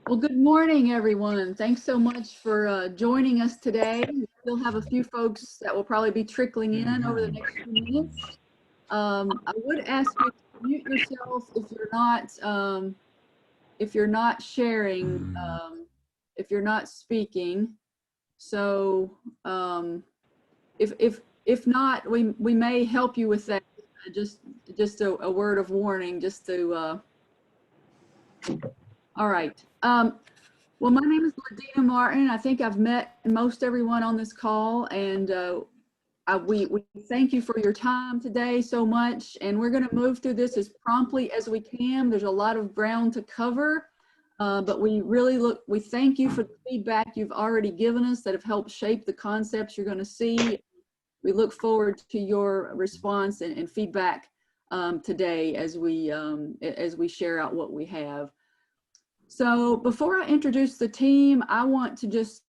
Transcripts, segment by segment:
Well, good morning, everyone. Thanks so much for joining us today. We still have a few folks that will probably be trickling in over the next few minutes. I would ask you to mute yourself if you're not sharing, if you're not speaking. So if not, we may help you with that. Just a word of warning, just to. All right. Well, my name is Ladina Martin. I think I've met most everyone on this call, and we thank you for your time today so much. And we're going to move through this as promptly as we can. There's a lot of ground to cover, but we thank you for the feedback you've already given us that have helped shape the concepts you're going to see. We look forward to your response and feedback today as we share out what we have. So before I introduce the team, I want to just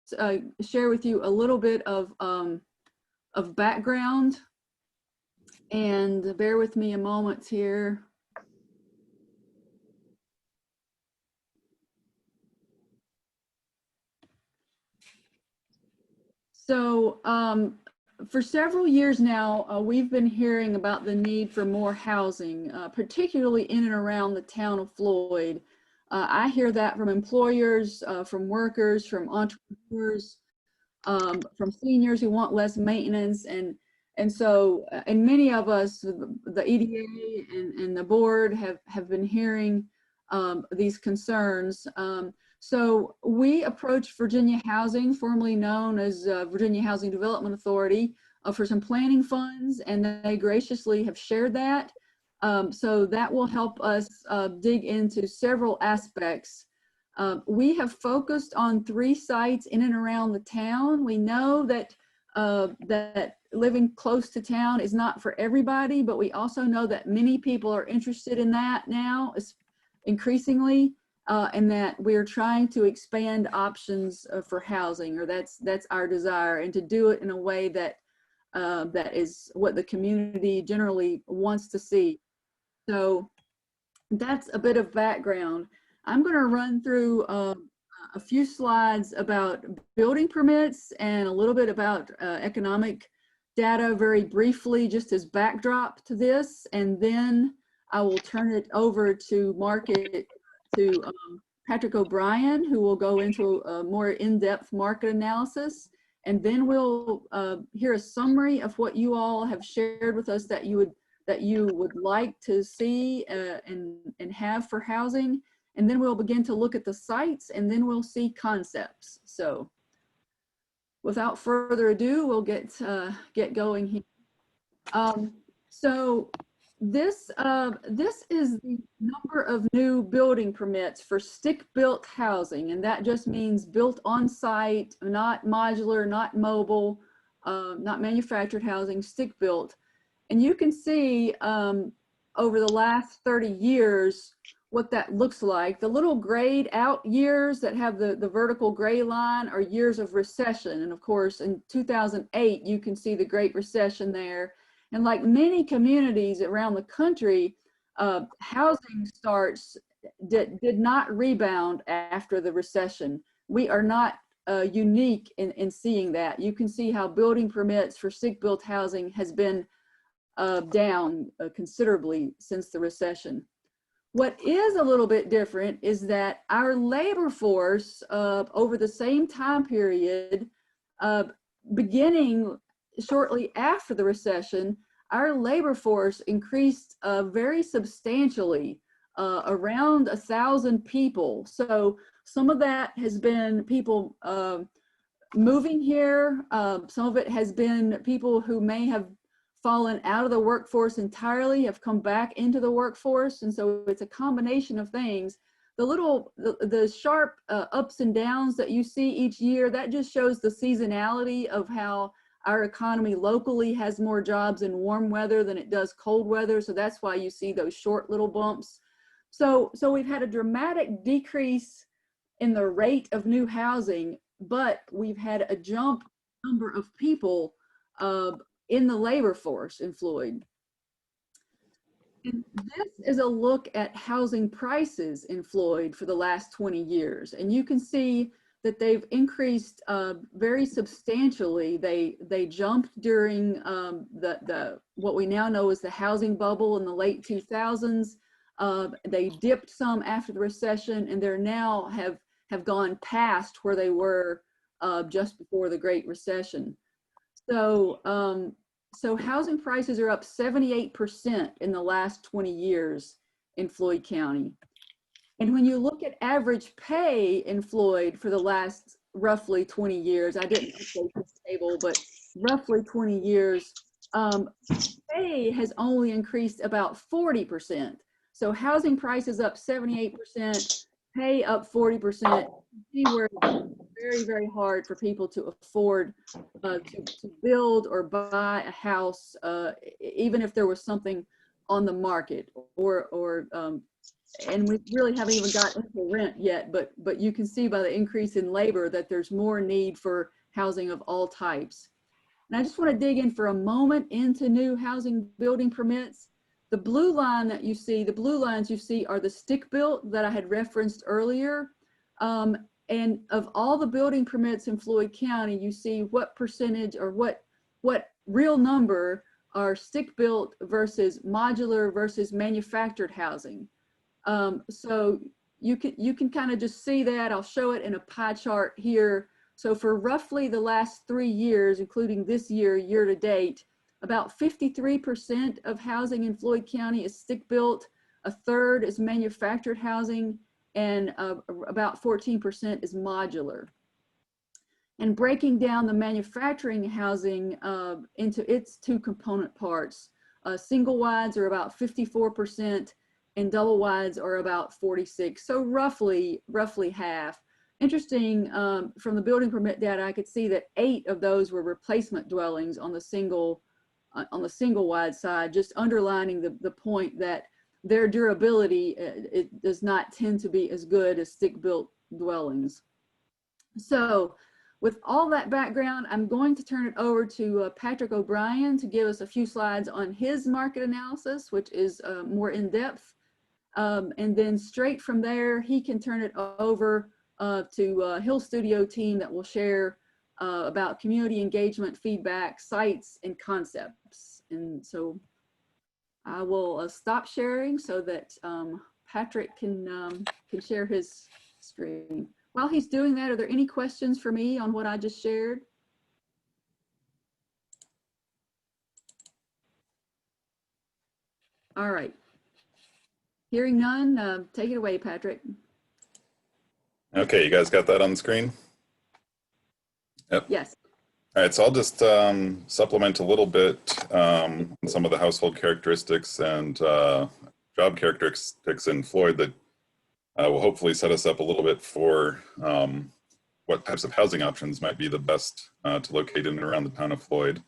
share with you a little bit of background, and bear with me a moment here. So for several years now, we've been hearing about the need for more housing, particularly in and around the town of Floyd. I hear that from employers, from workers, from entrepreneurs, from seniors who want less maintenance, and many of us, the EDA and the board have been hearing these concerns. So we approached Virginia Housing, formerly known as Virginia Housing Development Authority, for some planning funds, and they graciously have shared that. So that will help us dig into several aspects. We have focused on 3 sites in and around the town. We know that that living close to town is not for everybody, but we also know that many people are interested in that now, increasingly, and that we're trying to expand options for housing, or that's our desire, and to do it in a way that that is what the community generally wants to see. So that's a bit of background. I'm going to run through a few slides about building permits and a little bit about economic data very briefly, just as backdrop to this, and then I will turn it over to Patrick O'Brien, who will go into a more in-depth market analysis, and then we'll hear a summary of what you all have shared with us that you would like to see and have for housing. And then we'll begin to look at the sites, and then we'll see concepts. So without further ado, we'll get going here. So this is the number of new building permits for stick-built housing, and that just means built on site, not modular, not mobile, not manufactured housing, stick-built. And you can see over the last 30 years what that looks like. The little grayed out years that have the vertical gray line are years of recession. And of course, in 2008, you can see the Great Recession there. And like many communities around the country, housing starts did not rebound after the recession. We are not unique in seeing that. You can see how building permits for stick-built housing has been down considerably since the recession. What is a little bit different is that our labor force over the same time period, beginning shortly after the recession, our labor force increased very substantially, around 1,000 people. So some of that has been people moving here. Some of it has been people who may have fallen out of the workforce entirely, have come back into the workforce. And so it's a combination of things. The sharp ups and downs that you see each year, that just shows the seasonality of how our economy locally has more jobs in warm weather than it does cold weather. So that's why you see those short little bumps. So we've had a dramatic decrease in the rate of new housing, but we've had a jump number of people in the labor force in Floyd. And this is a look at housing prices in Floyd for the last 20 years. And you can see that they've increased very substantially. They jumped during what we now know as the housing bubble in the late 2000s. They dipped some after the recession, and they're now have gone past where they were just before the Great Recession. So housing prices are up 78% in the last 20 years in Floyd County. And when you look at average pay in Floyd for the last roughly 20 years, I didn't update this table, but roughly 20 years, pay has only increased about 40%. So housing prices up 78%, pay up 40%. See where it's very, very hard for people to afford to build or buy a house, even if there was something on the market, and we really haven't even got into rent yet, but you can see by the increase in labor that there's more need for housing of all types. And I just want to dig in for a moment into new housing building permits. The blue line that you see, the blue lines you see are the stick built that I had referenced earlier. And of all the building permits in Floyd County, you see what percentage or what real number are stick built versus modular versus manufactured housing. So you can kind of just see that. I'll show it in a pie chart here. So for roughly the last 3 years, including this year, year to date, about 53% of housing in Floyd County is stick built, a third is manufactured housing, and about 14% is modular. And breaking down the manufacturing housing into its two component parts, single wides are about 54% and double wides are about 46. So roughly half. Interesting, from the building permit data, I could see that 8 of those were replacement dwellings on the single wide side, just underlining the point that their durability, it does not tend to be as good as stick-built dwellings. So with all that background, I'm going to turn it over to Patrick O'Brien to give us a few slides on his market analysis, which is more in-depth. And then straight from there, he can turn it over to Hill Studio team that will share about community engagement, feedback, sites, and concepts. And so I will stop sharing so that Patrick can share his screen. While he's doing that, are there any questions for me on what I just shared? All right. Hearing none, take it away, Patrick. Okay, you guys got that on the screen? Yep. Yes. All right, so I'll just supplement a little bit on some of the household characteristics and job characteristics in Floyd that will hopefully set us up a little bit for what types of housing options might be the best to locate in and around the town of Floyd.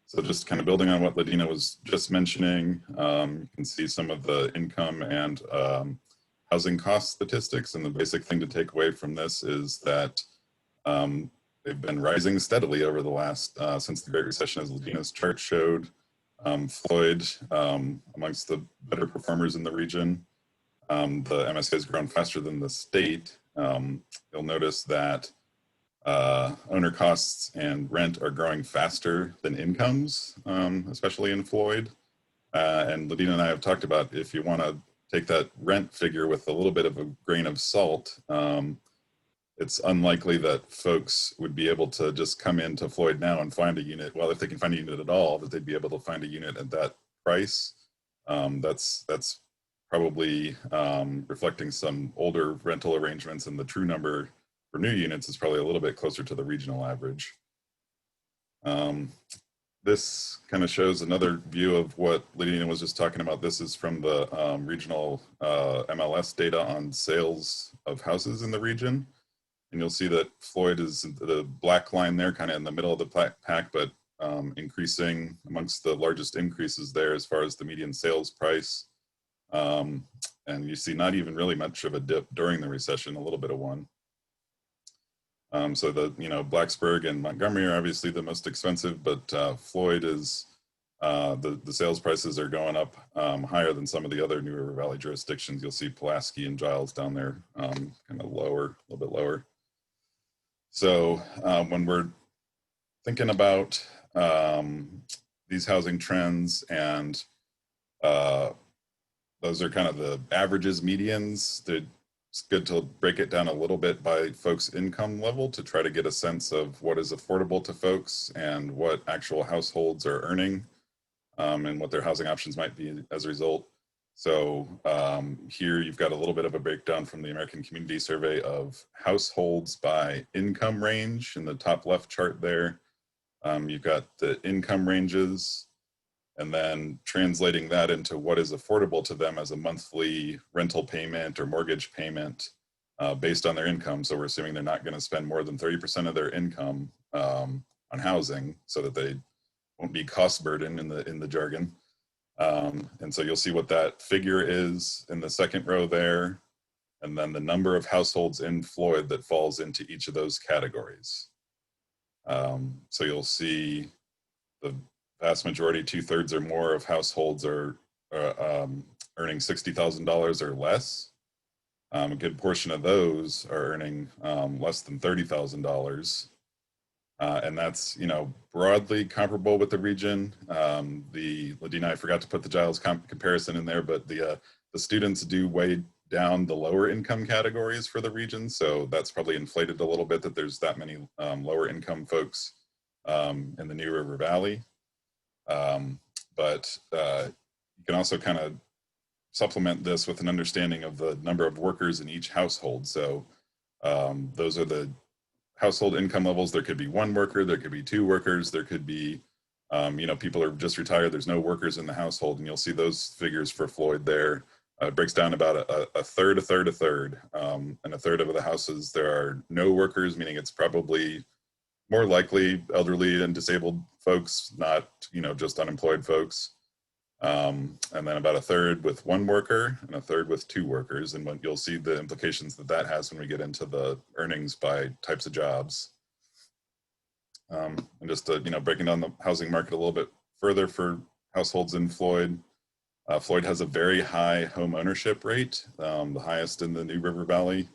So just kind of building on what Ladina was just mentioning, you can see some of the income and housing cost statistics. And the basic thing to take away from this is that they've been rising steadily over the last, since the Great Recession, as Ladina's chart showed. Floyd, amongst the better performers in the region, the MSA has grown faster than the state. You'll notice that owner costs and rent are growing faster than incomes, especially in Floyd. And Ladina and I have talked about, if you want to take that rent figure with a little bit of a grain of salt, it's unlikely that folks would be able to just come into Floyd now and find a unit. Well, if they can find a unit at all, that they'd be able to find a unit at that price. That's probably reflecting some older rental arrangements, and the true number for new units is probably a little bit closer to the regional average. This kind of shows another view of what Ladina was just talking about. This is from the regional MLS data on sales of houses in the region. And you'll see that Floyd is the black line there, kind of in the middle of the pack, but increasing amongst the largest increases there as far as the median sales price. And you see not even really much of a dip during the recession, a little bit of one. So the, Blacksburg and Montgomery are obviously the most expensive, but Floyd is The sales prices are going up higher than some of the other New River Valley jurisdictions. You'll see Pulaski and Giles down there, kind of lower, a little bit lower. So when we're thinking about these housing trends, and those are kind of the averages, medians, it's good to break it down a little bit by folks' income level to try to get a sense of what is affordable to folks and what actual households are earning, and what their housing options might be as a result. So here you've got a little bit of a breakdown from the American Community Survey of households by income range in the top left chart there. You've got the income ranges, and then translating that into what is affordable to them as a monthly rental payment or mortgage payment based on their income. So we're assuming they're not going to spend more than 30% of their income on housing, so that they won't be cost burden in the jargon. And so you'll see what that figure is in the second row there, and then the number of households in Floyd that falls into each of those categories. So you'll see the vast majority, 2/3 or more of households are earning $60,000 or less. A good portion of those are earning less than $30,000. And that's, broadly comparable with the region. Ladina, I forgot to put the Giles comparison in there, but the students do weigh down the lower income categories for the region. So that's probably inflated a little bit that there's that many lower income folks in the New River Valley. But you can also kind of supplement this with an understanding of the number of workers in each household. So those are the household income levels. There could be one worker, there could be two workers, there could be, people are just retired, there's no workers in the household, and you'll see those figures for Floyd there. It breaks down about a third, and a third of the houses there are no workers, meaning it's probably more likely elderly and disabled folks, not just unemployed folks. And then about a third with one worker and a third with two workers. And when you'll see the implications that has when we get into the earnings by types of jobs. And just breaking down the housing market a little bit further for households in Floyd. Floyd has a very high home ownership rate, the highest in the New River Valley.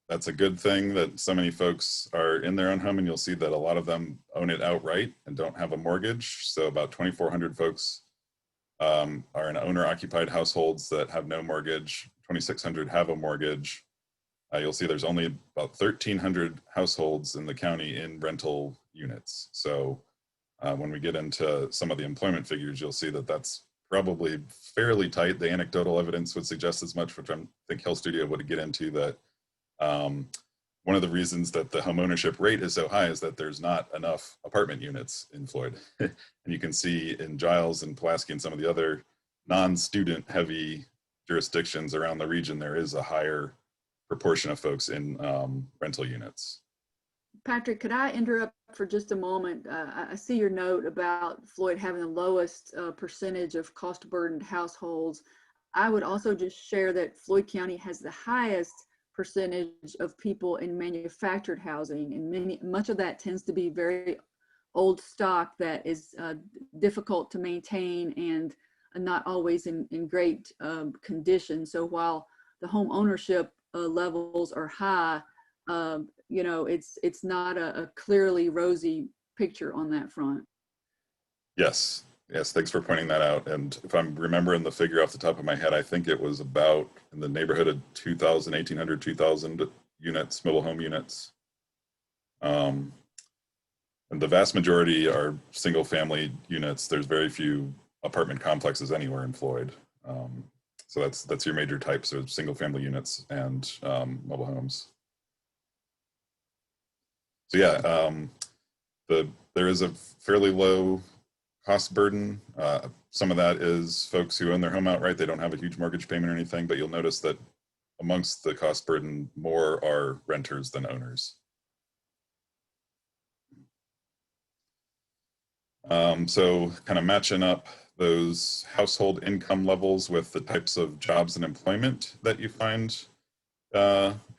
That's a good thing that so many folks are in their own home, and you'll see that a lot of them own it outright and don't have a mortgage. So about 2,400 folks are in owner-occupied households that have no mortgage. 2,600 have a mortgage. You'll see there's only about 1,300 households in the county in rental units. So when we get into some of the employment figures, you'll see that that's probably fairly tight. The anecdotal evidence would suggest as much, which I think Hill Studio would get into, that one of the reasons that the home ownership rate is so high is that there's not enough apartment units in Floyd. And you can see in Giles and Pulaski and some of the other non-student heavy jurisdictions around the region, there is a higher proportion of folks in rental units. Patrick, could I interrupt for just a moment? I see your note about Floyd having the lowest percentage of cost-burdened households. I would also just share that Floyd County has the highest percentage of people in manufactured housing, and much of that tends to be very old stock that is difficult to maintain and not always in great condition. So while the home ownership levels are high, it's not a clearly rosy picture on that front. Yes, thanks for pointing that out. And if I'm remembering the figure off the top of my head, I think it was about in the neighborhood of 1,800, 2,000 units, mobile home units. And the vast majority are single family units. There's very few apartment complexes anywhere in Floyd. So that's your major types of single family units and mobile homes. So yeah, there is a fairly low cost burden. Some of that is folks who own their home outright. They don't have a huge mortgage payment or anything, but you'll notice that amongst the cost burden, more are renters than owners. So kind of matching up those household income levels with the types of jobs and employment that you find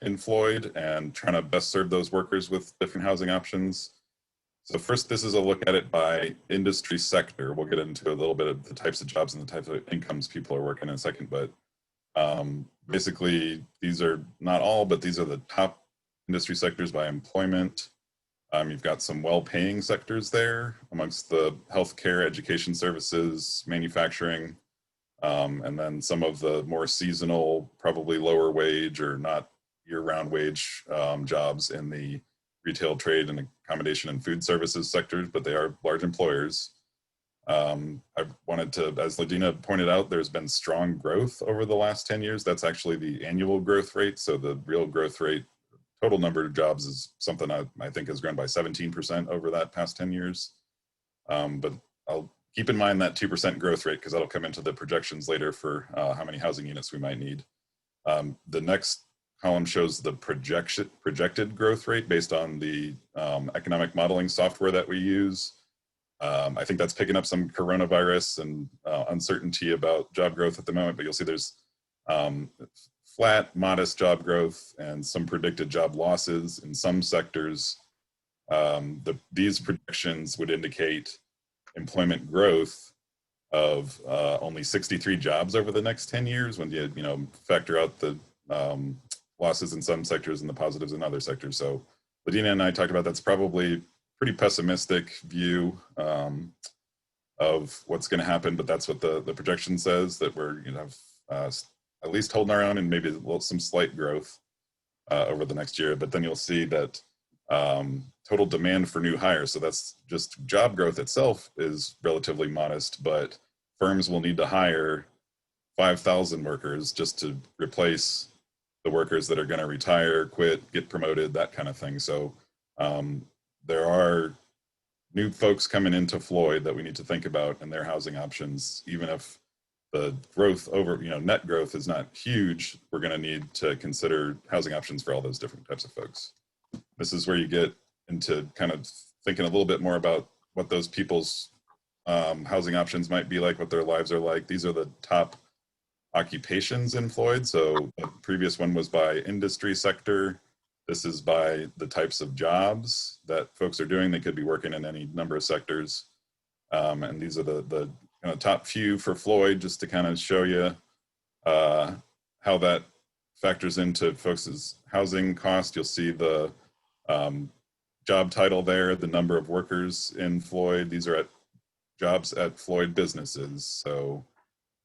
in Floyd, and trying to best serve those workers with different housing options. So first, this is a look at it by industry sector. We'll get into a little bit of the types of jobs and the types of incomes people are working in a second, but basically these are not all, but these are the top industry sectors by employment. You've got some well-paying sectors there amongst the healthcare, education services, manufacturing, and then some of the more seasonal, probably lower wage or not year-round wage jobs in the retail, trade, and accommodation and food services sectors, but they are large employers. I wanted to, as Ladina pointed out, there's been strong growth over the last 10 years. That's actually the annual growth rate. So the real growth rate, total number of jobs is something I think has grown by 17% over that past 10 years. But I'll keep in mind that 2% growth rate because that'll come into the projections later for how many housing units we might need. The next column shows the projected growth rate based on the economic modeling software that we use. I think that's picking up some coronavirus and uncertainty about job growth at the moment, but you'll see there's flat, modest job growth and some predicted job losses in some sectors. These projections would indicate employment growth of only 63 jobs over the next 10 years when you factor out the losses in some sectors and the positives in other sectors. So Ladina and I talked about that's probably pretty pessimistic view of what's going to happen, but that's what the projection says, that we're at least holding our own and maybe some slight growth over the next year. But then you'll see that total demand for new hires, so that's just job growth itself, is relatively modest, but firms will need to hire 5,000 workers just to replace the workers that are going to retire, quit, get promoted, that kind of thing. So there are new folks coming into Floyd that we need to think about and their housing options. Even if the growth over, net growth is not huge, we're going to need to consider housing options for all those different types of folks. This is where you get into kind of thinking a little bit more about what those people's housing options might be like, what their lives are like. These are the top occupations in Floyd. So the previous one was by industry sector. This is by the types of jobs that folks are doing. They could be working in any number of sectors. And these are the kind of top few for Floyd, just to kind of show you how that factors into folks' housing cost. You'll see the job title there, the number of workers in Floyd. These are jobs at Floyd businesses. So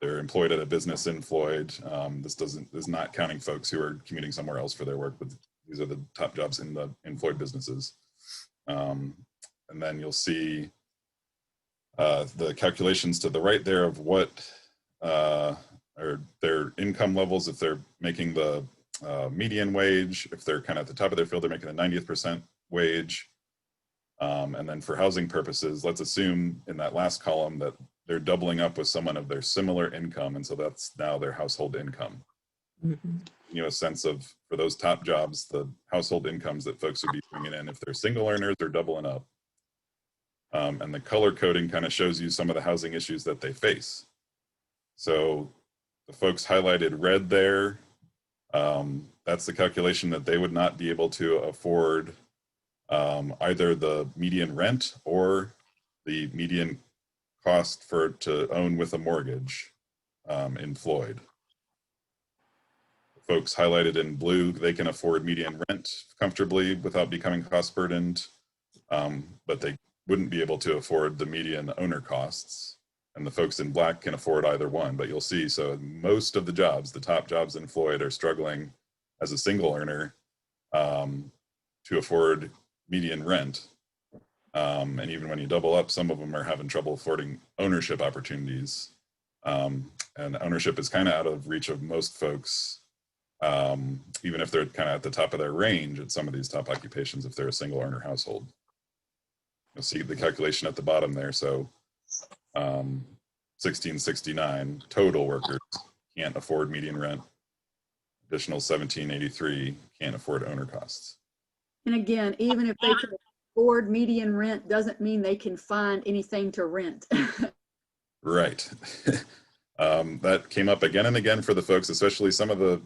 they're employed at a business in Floyd. This is not counting folks who are commuting somewhere else for their work, but these are the top jobs in Floyd businesses. And then you'll see the calculations to the right there of what are their income levels. If they're making the median wage, if they're kind of at the top of their field, they're making the 90th percent wage. And then for housing purposes, let's assume in that last column that they're doubling up with someone of their similar income. And so that's now their household income. Mm-hmm. A sense of, for those top jobs, the household incomes that folks would be bringing in if they're single earners or doubling up. And the color coding kind of shows you some of the housing issues that they face. So the folks highlighted red there, that's the calculation that they would not be able to afford either the median rent or the median cost to own with a mortgage in Floyd. Folks highlighted in blue, they can afford median rent comfortably without becoming cost burdened, but they wouldn't be able to afford the median owner costs. And the folks in black can afford either one, but you'll see, so most of the jobs, the top jobs in Floyd, are struggling as a single earner to afford median rent. And even when you double up, some of them are having trouble affording ownership opportunities. And ownership is kind of out of reach of most folks, even if they're kind of at the top of their range at some of these top occupations, if they're a single earner household. You'll see the calculation at the bottom there. So 1669 total workers can't afford median rent. Additional 1783 can't afford owner costs. And again, even if they can afford median rent, doesn't mean they can find anything to rent. Right. That came up again and again for the folks, especially some of the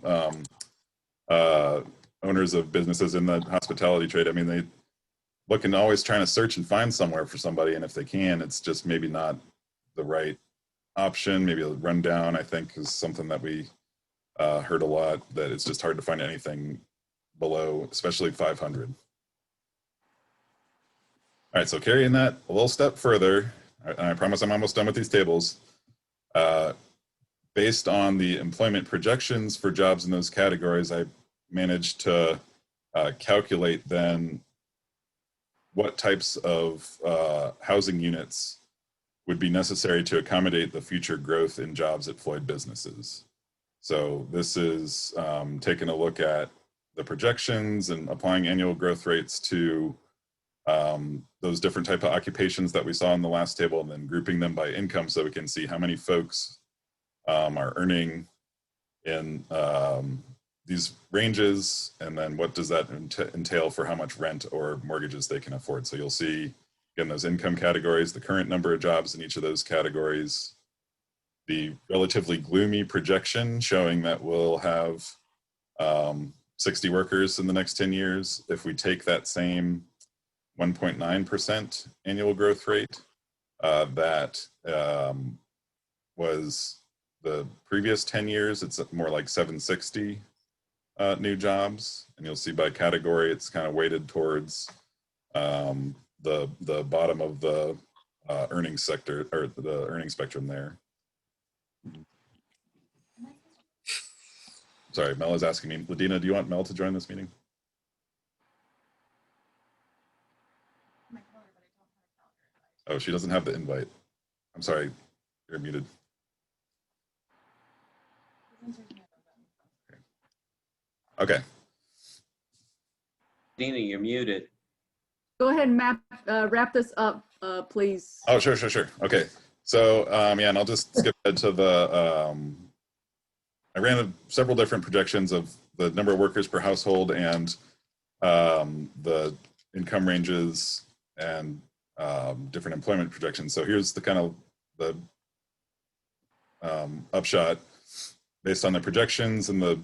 owners of businesses in the hospitality trade. I mean, looking, always trying to search and find somewhere for somebody, and if they can, it's just maybe not the right option. Maybe a rundown, I think, is something that we heard a lot, that it's just hard to find anything below, especially 500. All right, so carrying that a little step further, and I promise I'm almost done with these tables. Based on the employment projections for jobs in those categories, I managed to calculate then what types of housing units would be necessary to accommodate the future growth in jobs at Floyd businesses. So this is taking a look at the projections and applying annual growth rates to those different type of occupations that we saw in the last table, and then grouping them by income so we can see how many folks are earning in these ranges, and then what does that entail for how much rent or mortgages they can afford. So you'll see, again, those income categories, the current number of jobs in each of those categories, the relatively gloomy projection showing that we'll have 60 workers in the next 10 years. If we take that same 1.9% annual growth rate that was the previous 10 years, it's more like 760 new jobs. And you'll see by category, it's kind of weighted towards the bottom of the earnings sector, or the earnings spectrum there. Sorry, Mel is asking me. Ladina, do you want Mel to join this meeting? Oh, she doesn't have the invite. I'm sorry, you're muted. Okay. Dina, you're muted. Go ahead and wrap this up, please. Oh, sure. Okay. So, yeah, and I'll just skip ahead to the, I ran several different projections of the number of workers per household and the income ranges and different employment projections. So here's the kind of the upshot based on the projections and the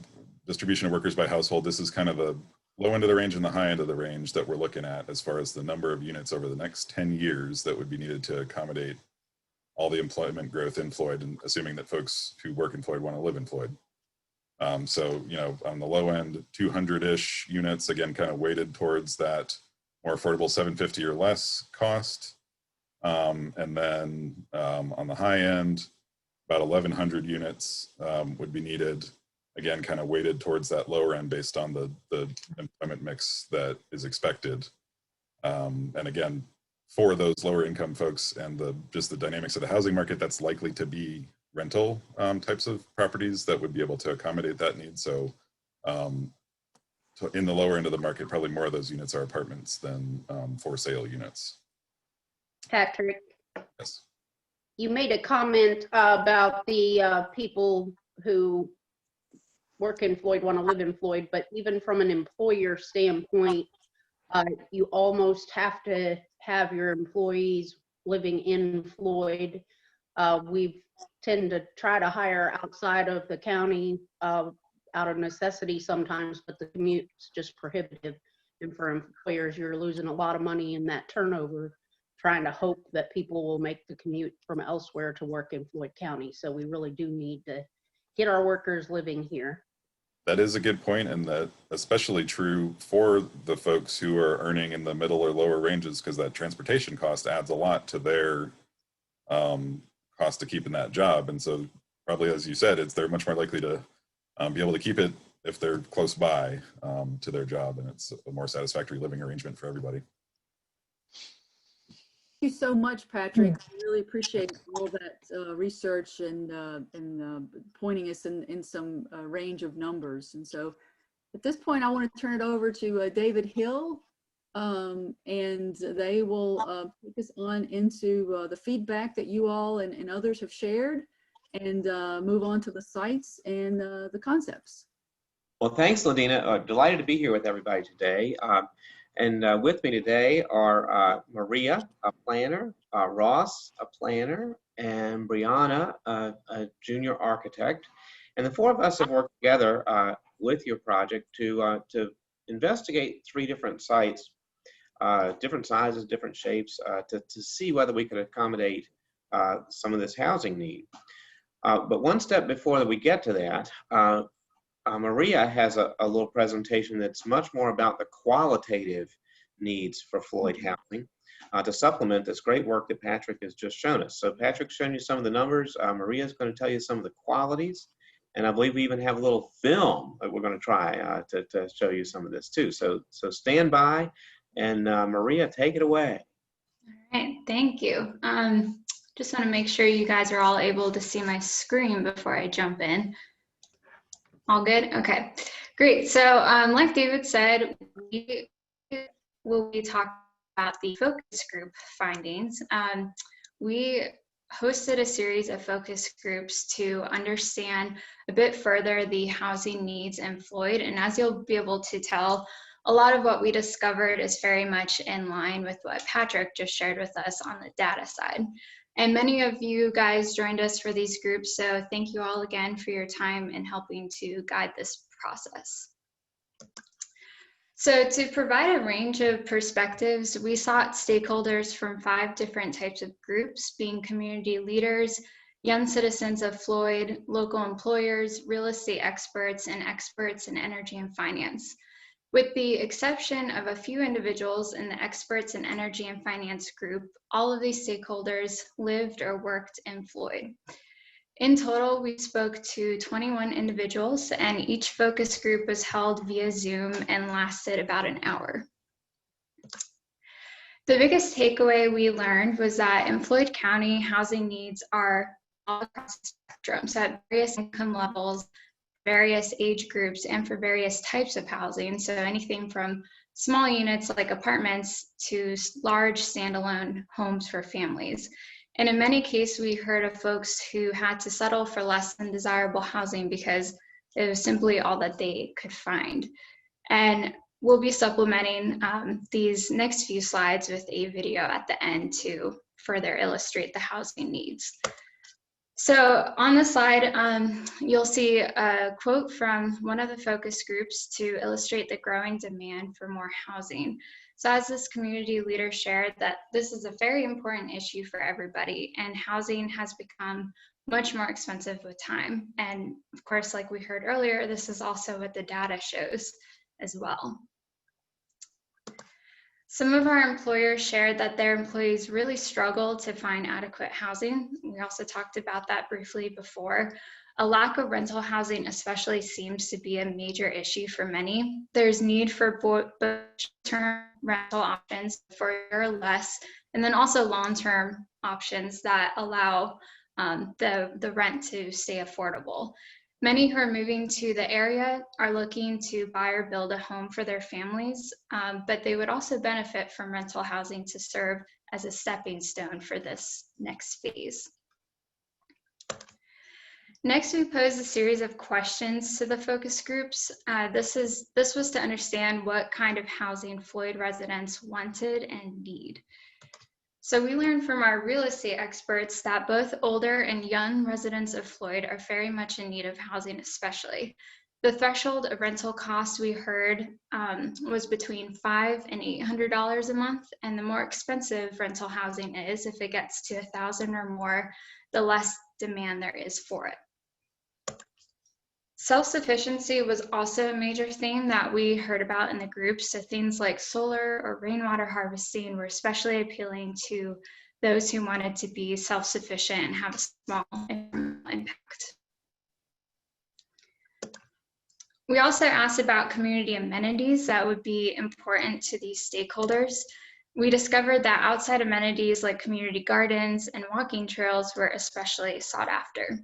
distribution of workers by household. This is kind of the low end of the range and the high end of the range that we're looking at as far as the number of units over the next 10 years that would be needed to accommodate all the employment growth in Floyd, and assuming that folks who work in Floyd want to live in Floyd. So, you know, on the low end, 200-ish units, again, kind of weighted towards that more affordable 750 or less cost. And then on the high end, about 1,100 units would be needed, again, kind of weighted towards that lower end based on the employment mix that is expected. And again, for those lower income folks and just the dynamics of the housing market, that's likely to be rental types of properties that would be able to accommodate that need. So in the lower end of the market, probably more of those units are apartments than for sale units. Patrick, Yes. you made a comment about the people who work in Floyd want to live in Floyd, but even from an employer standpoint, you almost have to have your employees living in Floyd. We tend to try to hire outside of the county out of necessity sometimes, but the commute's just prohibitive. And for employers, you're losing a lot of money in that turnover, trying to hope that people will make the commute from elsewhere to work in Floyd County. So we really do need to get our workers living here. That is a good point, and that especially true for the folks who are earning in the middle or lower ranges, because that transportation cost adds a lot to their cost to keeping that job. And so probably, as you said, they're much more likely to be able to keep it if they're close by to their job, and it's a more satisfactory living arrangement for everybody. Thank you so much, Patrick. I really appreciate all that research and pointing us in some range of numbers. And so at this point, I want to turn it over to David Hill, and they will take us on into the feedback that you all and others have shared, and move on to the sites and the concepts. Well, thanks, Ladina. Delighted to be here with everybody today. And with me today are Maria, a planner, Ross, a planner, and Brianna, a junior architect. And the four of us have worked together with your project to investigate 3 different sites different sizes, different shapes, to see whether we could accommodate some of this housing need. But one step before we get to that, Maria has a little presentation that's much more about the qualitative needs for Floyd housing to supplement this great work that Patrick has just shown us. So Patrick's shown you some of the numbers. Maria's going to tell you some of the qualities. And I believe we even have a little film that we're going to try to show you some of this too. So stand by, and Maria, take it away. All right, thank you. Just want to make sure you guys are all able to see my screen before I jump in. All good? Okay, great. So like David said, we will be talking about the focus group findings. We hosted a series of focus groups to understand a bit further the housing needs in Floyd. And as you'll be able to tell, a lot of what we discovered is very much in line with what Patrick just shared with us on the data side. And many of you guys joined us for these groups, so thank you all again for your time in helping to guide this process. So to provide a range of perspectives, we sought stakeholders from 5 different types of groups, being community leaders, young citizens of Floyd, local employers, real estate experts, and experts in energy and finance. With the exception of a few individuals in the experts in energy and finance group, all of these stakeholders lived or worked in Floyd. In total, we spoke to 21 individuals, and each focus group was held via Zoom and lasted about an hour. The biggest takeaway we learned was that in Floyd County, housing needs are all across the spectrum, so at various income levels, various age groups, and for various types of housing. So anything from small units like apartments to large standalone homes for families. And in many cases, we heard of folks who had to settle for less than desirable housing because it was simply all that they could find. And we'll be supplementing these next few slides with a video at the end to further illustrate the housing needs. So on the slide, you'll see a quote from one of the focus groups to illustrate the growing demand for more housing. So as this community leader shared, that this is a very important issue for everybody, and housing has become much more expensive with time. And of course, like we heard earlier, this is also what the data shows as well. Some of our employers shared that their employees really struggle to find adequate housing. We also talked about that briefly before. A lack of rental housing especially seems to be a major issue for many. There's need for both short-term rental options for a year or less, and then also long-term options that allow the rent to stay affordable. Many who are moving to the area are looking to buy or build a home for their families, but they would also benefit from rental housing to serve as a stepping stone for this next phase. Next, we posed a series of questions to the focus groups. This was to understand what kind of housing Floyd residents wanted and need. So we learned from our real estate experts that both older and young residents of Floyd are very much in need of housing, especially. The threshold of rental costs we heard was between $500 and $800 a month, and the more expensive rental housing is, if it gets to $1,000 or more, the less demand there is for it. Self-sufficiency was also a major theme that we heard about in the group. So things like solar or rainwater harvesting were especially appealing to those who wanted to be self-sufficient and have a small impact. We also asked about community amenities that would be important to these stakeholders. We discovered that outside amenities like community gardens and walking trails were especially sought after.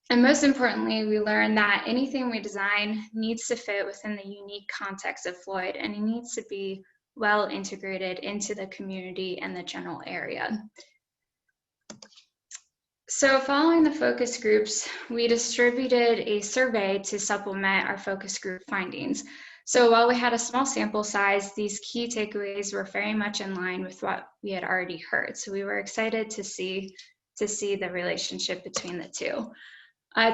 And most importantly, we learned that anything we design needs to fit within the unique context of Floyd, and it needs to be well integrated into the community and the general area. So following the focus groups, we distributed a survey to supplement our focus group findings. So while we had a small sample size, these key takeaways were very much in line with what we had already heard. So we were excited to see the relationship between the two.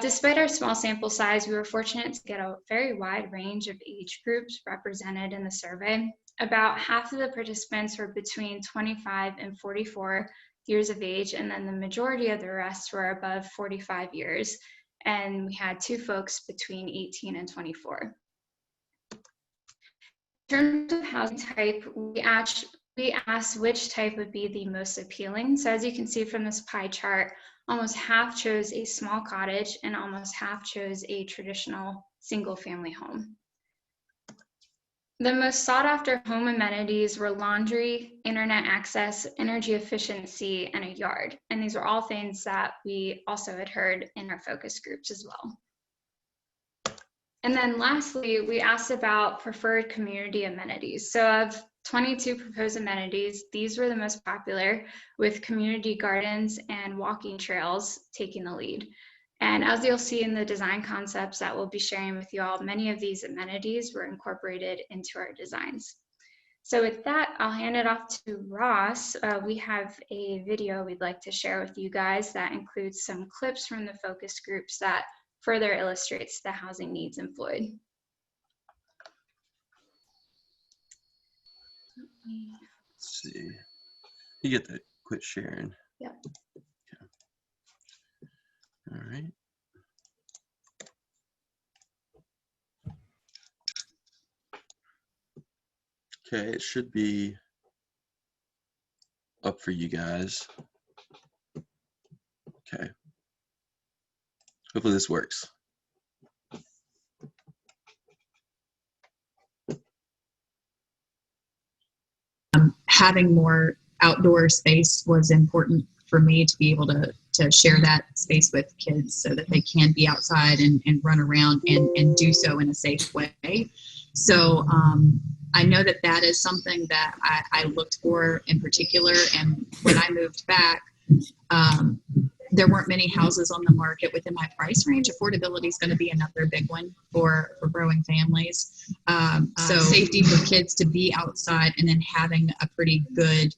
Despite our small sample size, we were fortunate to get a very wide range of age groups represented in the survey. About half of the participants were between 25 and 44 years of age, and then the majority of the rest were above 45 years. And we had 2 folks between 18 and 24. In terms of housing type, we asked which type would be the most appealing. So as you can see from this pie chart, almost half chose a small cottage and almost half chose a traditional single-family home. The most sought after home amenities were laundry, internet access, energy efficiency, and a yard. And these were all things that we also had heard in our focus groups as well. And then lastly, we asked about preferred community amenities. So of 22 proposed amenities, these were the most popular, with community gardens and walking trails taking the lead. And as you'll see in the design concepts that we'll be sharing with you all, many of these amenities were incorporated into our designs. So with that, I'll hand it off to Ross. We have a video we'd like to share with you guys that includes some clips from the focus groups that further illustrates the housing needs in Floyd. Let's see. You get to quit sharing. Yep. Okay. All right. Okay, it should be up for you guys. Okay. Hopefully this works. Having more outdoor space was important for me to be able to share that space with kids so that they can be outside and run around and do so in a safe way. So I know that that is something that I looked for in particular. And when I moved back, there weren't many houses on the market within my price range. Affordability is going to be another big one for growing families. So safety for kids to be outside and then having a pretty good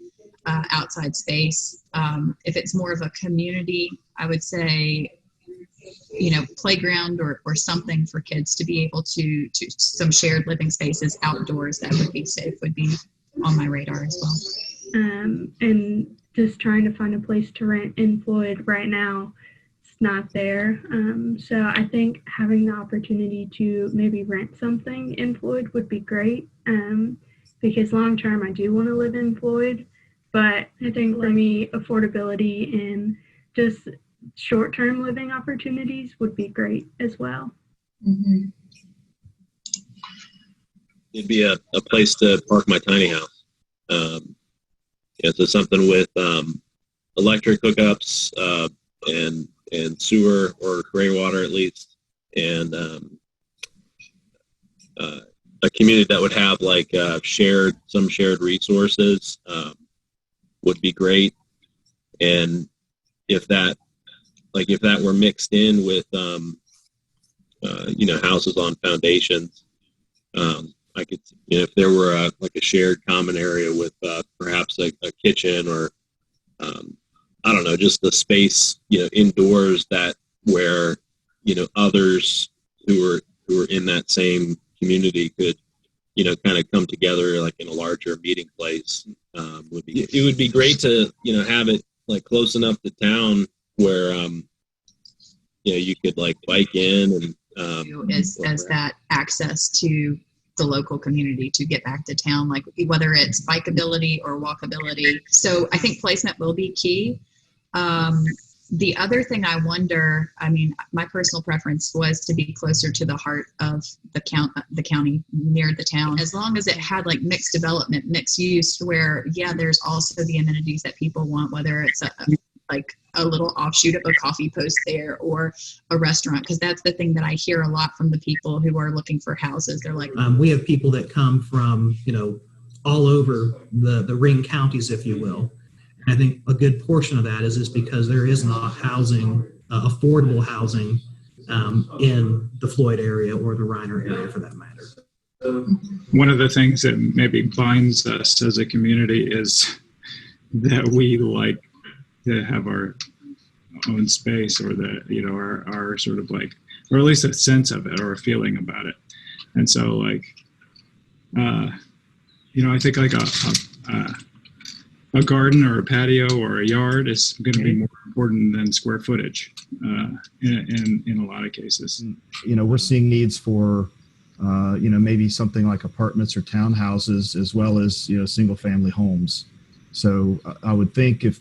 outside space. If it's more of a community, I would say, playground or something for kids to be able to some shared living spaces outdoors that would be safe would be on my radar as well. And just trying to find a place to rent in Floyd right now, it's not there. So I think having the opportunity to maybe rent something in Floyd would be great, because long term I do want to live in Floyd, but I think for me affordability and just short-term living opportunities would be great as well. Mm-hmm. It'd be a place to park my tiny house. So something with electric hookups and sewer or rainwater at least, and a community that would have like some shared resources would be great. And if that were mixed in with houses on foundations, I could, if there were a shared common area with perhaps a kitchen or I don't know, just the space indoors that where others who are in that same community could kind of come together like in a larger meeting place. It would be great to have it like close enough to town where you could like bike in and as that access to the local community to get back to town, like whether it's bikeability or walkability. So I think placement will be key. The other thing I wonder, my personal preference was to be closer to the heart of the county, near the town, as long as it had like mixed development, mixed use, where there's also the amenities that people want, whether it's a little offshoot of a coffee post there or a restaurant, because that's the thing that I hear a lot from the people who are looking for houses. They're like, we have people that come from all over the ring counties, if you will. And I think a good portion of that is because there is not housing, affordable housing in the Floyd area or the Reiner area for that matter. One of the things that maybe binds us as a community is that we like to have our own space, or our sort of like, or at least a sense of it or a feeling about it. And so I think like a garden or a patio or a yard is going to be more important than square footage in a lot of cases. We're seeing needs for, maybe something like apartments or townhouses as well as, single family homes. So I would think if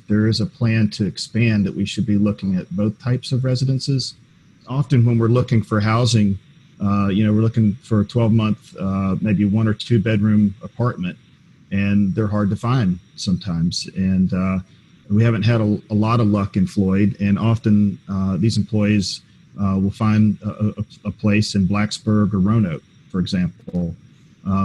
there is a plan to expand, that we should be looking at both types of residences. Often when we're looking for housing, we're looking for a 12-month, maybe 1 or 2 bedroom apartment, and they're hard to find sometimes. And we haven't had a lot of luck in Floyd, and often these employees will find a place in Blacksburg or Roanoke, for example.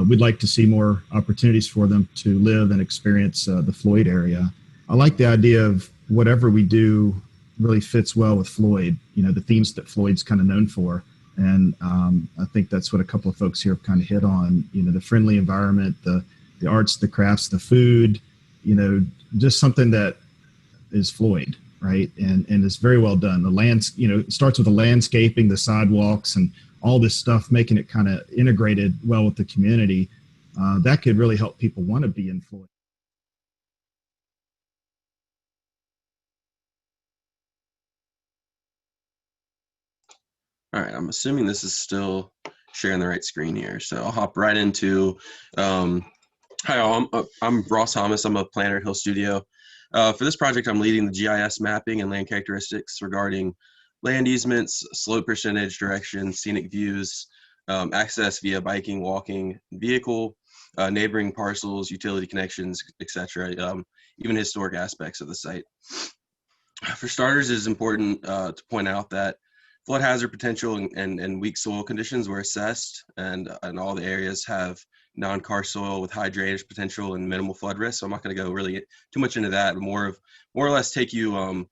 We'd like to see more opportunities for them to live and experience the Floyd area. I like the idea of whatever we do really fits well with Floyd, the themes that Floyd's kind of known for. And I think that's what a couple of folks here have kind of hit on, the friendly environment, the arts, the crafts, the food, just something that is Floyd, right? And it's very well done. It starts with the landscaping, the sidewalks, and all this stuff, making it kind of integrated well with the community. That could really help people want to be in Floyd. All right, I'm assuming this is still sharing the right screen here. So I'll hop right into, hi all, I'm Ross Thomas. I'm a planner at Hill Studio. For this project, I'm leading the GIS mapping and land characteristics regarding land easements, slope percentage, direction, scenic views, access via biking, walking, vehicle, neighboring parcels, utility connections, etc., even historic aspects of the site. For starters, it is important to point out that flood hazard potential and weak soil conditions were assessed, and all the areas have non-karst soil with high drainage potential and minimal flood risk. So I'm not going to go really too much into that, but more or less take you on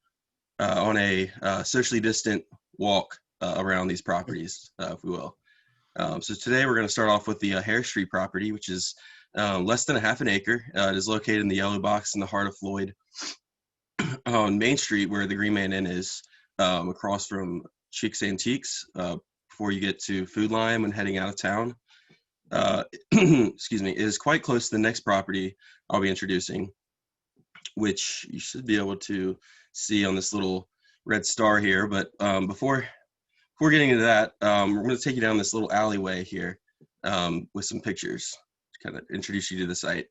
a socially distant walk around these properties, if we will. So today we're going to start off with the Hare Street property, which is less than a half an acre. It is located in the yellow box in the heart of Floyd on Main Street, where the Green Man Inn is, across from Cheeks Antiques, before you get to Food Line when heading out of town. Excuse me, it is quite close to the next property I'll be introducing, which you should be able to see on this little red star here. But before getting into that, we're going to take you down this little alleyway here with some pictures to kind of introduce you to the site.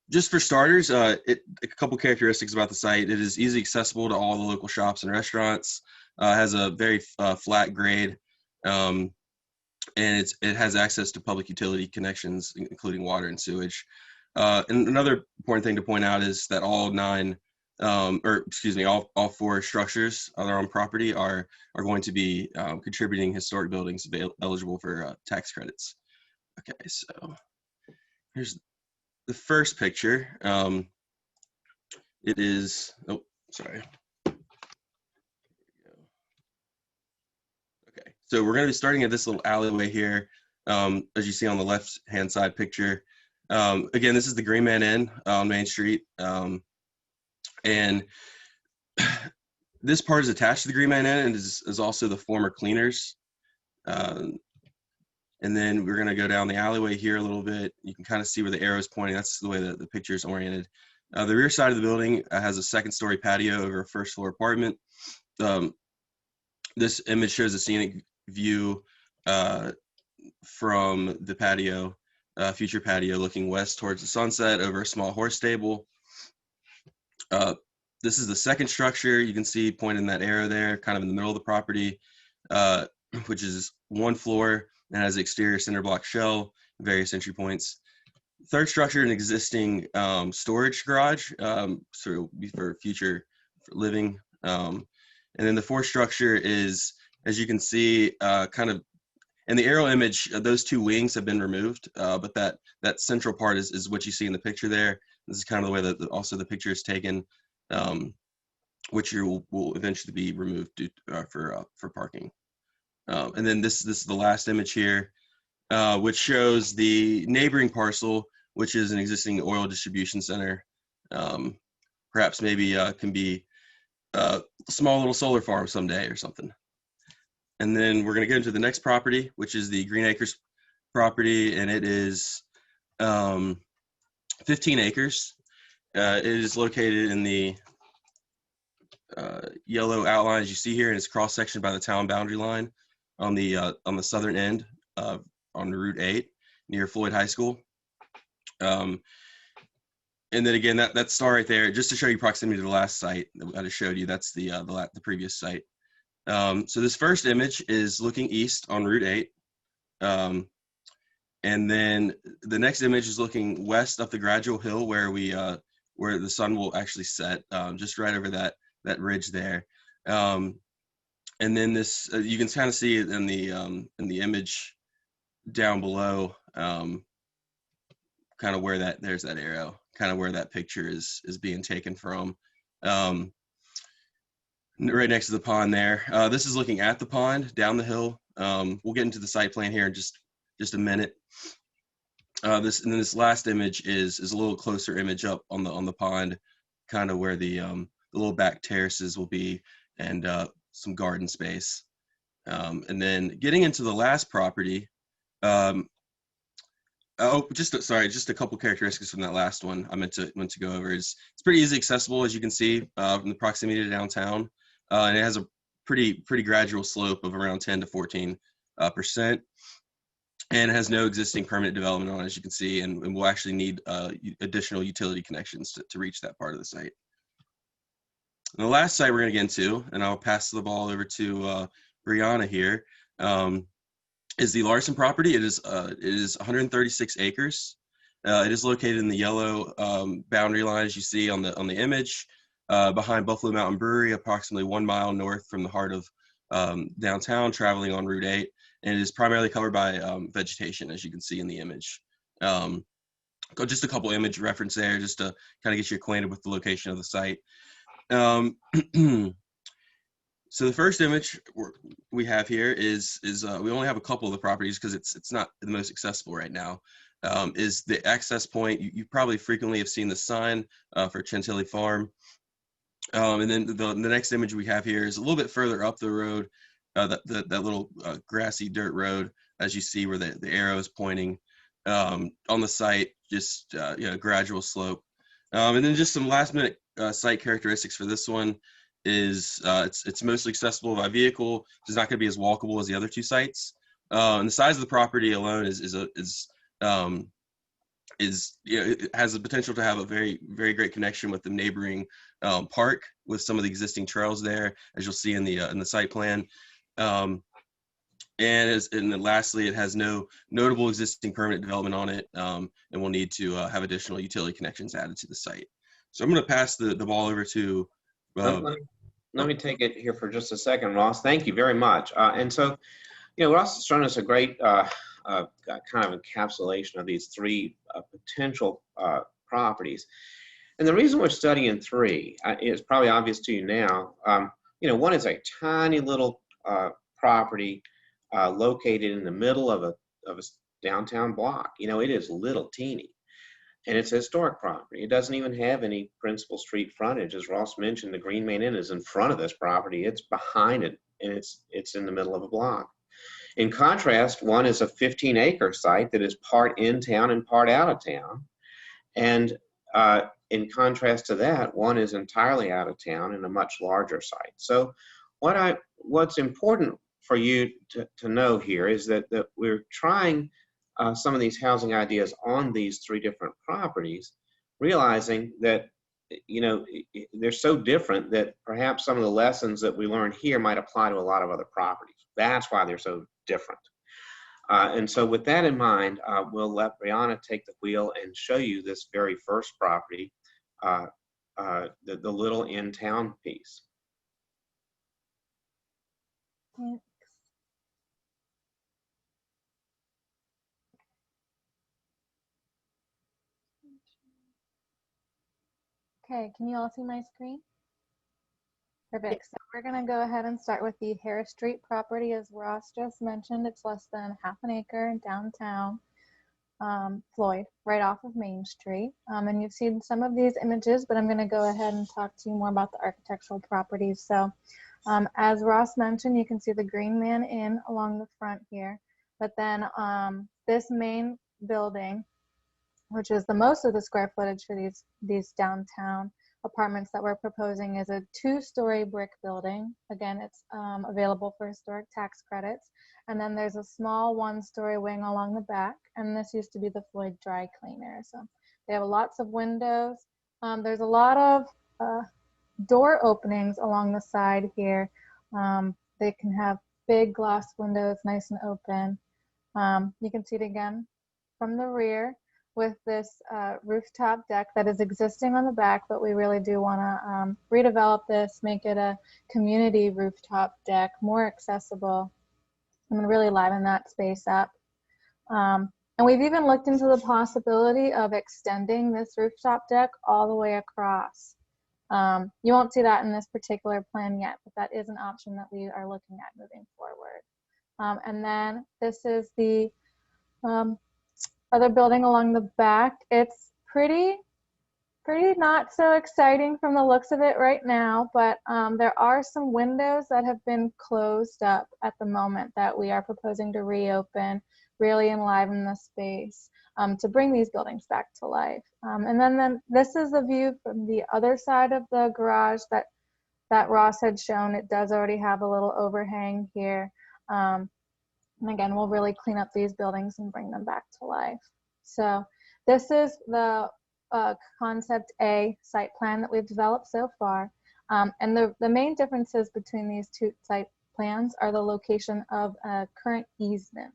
Just for starters, a couple characteristics about the site. It is easily accessible to all the local shops and restaurants. Has a very flat grade, and it has access to public utility connections, including water and sewage. And another important thing to point out is that all four structures on their own property are going to be contributing historic buildings eligible for tax credits. Okay, so here's the first picture. It is, oh, sorry. Okay, so we're going to be starting at this little alleyway here, as you see on the left-hand side picture. Again, this is the Green Man Inn on Main Street. And this part is attached to the Green Man Inn and is also the former cleaners. And then we're going to go down the alleyway here a little bit. You can kind of see where the arrow is pointing. That's the way that the picture is oriented. The rear side of the building has a second-story patio over a first-floor apartment. This image shows a scenic view from the patio, future patio, looking west towards the sunset over a small horse stable. This is the second structure. You can see pointing that arrow there, kind of in the middle of the property, which is one floor and has exterior cinder block shell, various entry points. Third structure, an existing storage garage, so it'll be for future living. And then the fourth structure is, as you can see, kind of in the aerial image, those two wings have been removed, but that central part is what you see in the picture there. This is kind of the way that also the picture is taken, which will eventually be removed for parking. And then this is the last image here, which shows the neighboring parcel, which is an existing oil distribution center. Perhaps maybe can be a small little solar farm someday or something. And then we're going to get into the next property, which is the Green Acres property, and it is 15 acres. It is located in the yellow outlines you see here, and it's cross-sectioned by the town boundary line on the southern end on Route 8 near Floyd High School. And then again, that star right there, just to show you proximity to the last site that I just showed you, that's the previous site. So this first image is looking east on Route 8. And then the next image is looking west up the gradual hill where where the sun will actually set, just right over that ridge there. And then this, you can kind of see it in the image down below, kind of where there's that arrow, kind of where that picture is being taken from. Right next to the pond there. This is looking at the pond down the hill. We'll get into the site plan here in just a minute. This last image is a little closer image up on the pond, kind of where the little back terraces will be, and some garden space. And then getting into the last property. Just a couple characteristics from that last one I meant to go over. It's pretty easily accessible, as you can see, from the proximity to downtown, and it has a pretty gradual slope of around 10 to 14%, and it has no existing permanent development on it, as you can see, and we'll actually need additional utility connections to reach that part of the site. And the last site we're going to get into, and I'll pass the ball over to Brianna here, is the Larson property. It is 136 acres. It is located in the yellow boundary line, as you see on the image, behind Buffalo Mountain Brewery, approximately 1 mile north from the heart of downtown, traveling on Route 8. And it is primarily covered by vegetation, as you can see in the image. Just a couple image reference there, just to kind of get you acquainted with the location of the site. So the first image we have here is we only have a couple of the properties because it's not the most accessible right now. Is the access point. You probably frequently have seen the sign for Chantilly Farm. And then the next image we have here is a little bit further up the road, that little grassy dirt road, as you see where the arrow is pointing on the site, just gradual slope. And then just some last minute site characteristics for this one is it's mostly accessible by vehicle. It's not going to be as walkable as the other two sites. And the size of the property alone it has the potential to have a very, very great connection with the neighboring park, with some of the existing trails there, as you'll see in the site plan. And then lastly, it has no notable existing permanent development on it, and we'll need to have additional utility connections added to the site. So I'm going to pass the ball over to. Let me take it here for just a second, Ross. Thank you very much. And so, Ross has shown us a great kind of encapsulation of these three potential properties. And the reason we're studying three is probably obvious to you now. One is a tiny little property located in the middle of a downtown block. It is little teeny. And it's a historic property. It doesn't even have any principal street frontage. As Ross mentioned, the Green Main Inn is in front of this property. It's behind it, and it's in the middle of a block. In contrast, one is a 15-acre site that is part in town and part out of town. And in contrast to that, one is entirely out of town in a much larger site. So what's important for you to know here is that we're trying some of these housing ideas on these three different properties, realizing that they're so different that perhaps some of the lessons that we learn here might apply to a lot of other properties. That's why they're so different. And so with that in mind, we'll let Brianna take the wheel and show you this very first property, the little in-town piece. Thanks. Okay, can you all see my screen? Perfect. So we're going to go ahead and start with the Harris Street property. As Ross just mentioned, it's less than half an acre in downtown Floyd, right off of Main Street. And you've seen some of these images, but I'm going to go ahead and talk to you more about the architectural properties. So as Ross mentioned, you can see the Green Man Inn along the front here. But then this main building which is the most of the square footage for these downtown apartments that we're proposing, is a 2-story brick building. Again, it's available for historic tax credits. And then there's a small 1-story wing along the back, and this used to be the Floyd dry cleaner. So they have lots of windows. There's a lot of door openings along the side here. They can have big glass windows, nice and open. You can see it again from the rear with this rooftop deck that is existing on the back, but we really do want to redevelop this, make it a community rooftop deck, more accessible, and really liven that space up. And we've even looked into the possibility of extending this rooftop deck all the way across. You won't see that in this particular plan yet, but that is an option that we are looking at moving forward. And then this is the other building along the back. It's pretty not so exciting from the looks of it right now, but there are some windows that have been closed up at the moment that we are proposing to reopen, really enliven the space to bring these buildings back to life. And then this is the view from the other side of the garage that Ross had shown. It does already have a little overhang here. And again, we'll really clean up these buildings and bring them back to life. So this is the concept A site plan that we've developed so far. And the main differences between these two site plans are the location of a current easement.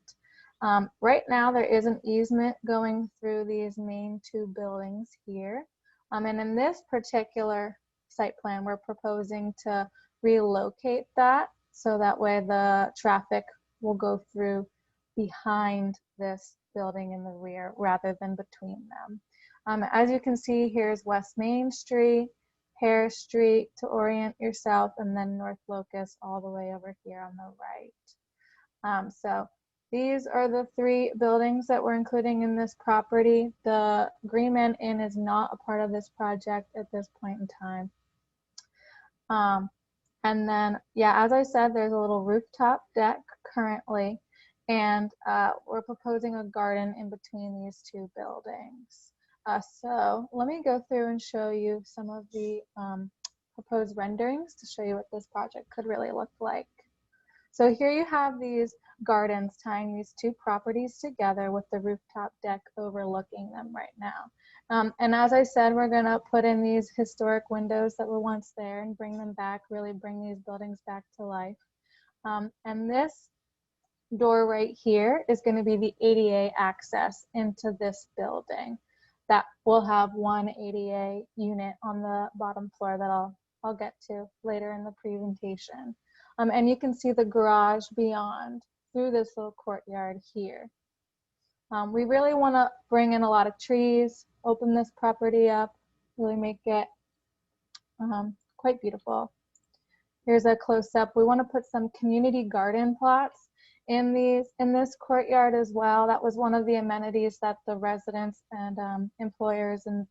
Right now, there is an easement going through these main 2 buildings here. And in this particular site plan, we're proposing to relocate that so that way the traffic will go through behind this building in the rear rather than between them. As you can see, here's West Main Street, Harris Street to orient yourself, and then North Locust all the way over here on the right. So these are the 3 buildings that we're including in this property. The Green Man Inn is not a part of this project at this point in time. And then, yeah, as I said, there's a little rooftop deck currently, and we're proposing a garden in between these 2 buildings. So let me go through and show you some of the proposed renderings to show you what this project could really look like. So here you have these gardens tying these 2 properties together with the rooftop deck overlooking them right now. And as I said, we're going to put in these historic windows that were once there and bring them back, really bring these buildings back to life. And this door right here is going to be the ADA access into this building. That will have 1 ADA unit on the bottom floor that I'll get to later in the presentation. And you can see the garage beyond through this little courtyard here. We really want to bring in a lot of trees, open this property up, really make it quite beautiful. Here's a close-up. We want to put some community garden plots in this courtyard as well. That was one of the amenities that the residents and employers and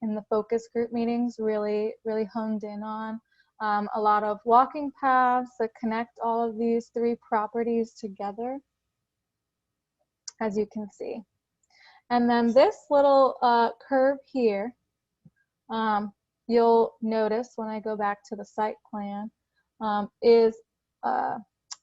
in the focus group meetings really honed in on. A lot of walking paths that connect all of these 3 properties together, as you can see. And then this little curve here, you'll notice when I go back to the site plan, is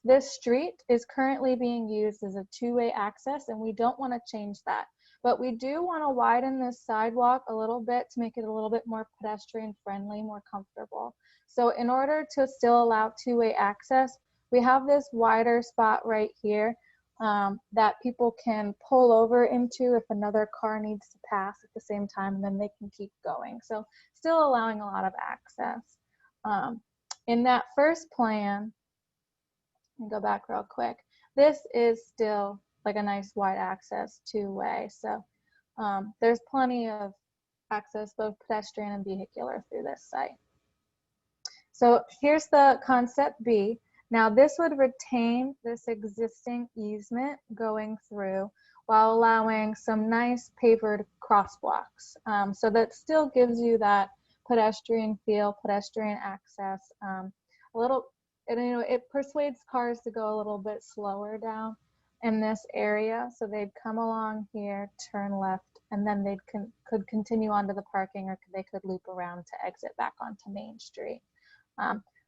this street is currently being used as a 2-way access, and we don't want to change that. But we do want to widen this sidewalk a little bit to make it a little bit more pedestrian friendly, more comfortable. So in order to still allow 2-way access, we have this wider spot right here that people can pull over into if another car needs to pass at the same time, and then they can keep going. So still allowing a lot of access. In that first plan, and go back real quick, this is still like a nice wide access 2-way. So there's plenty of access, both pedestrian and vehicular, through this site. So here's the concept B. Now this would retain this existing easement going through while allowing some nice pavered crosswalks. So that still gives you that pedestrian feel, pedestrian access, a little, and, you know, it persuades cars to go a little bit slower down in this area. So they'd come along here, turn left, and then they could continue onto the parking, or they could loop around to exit back onto Main Street.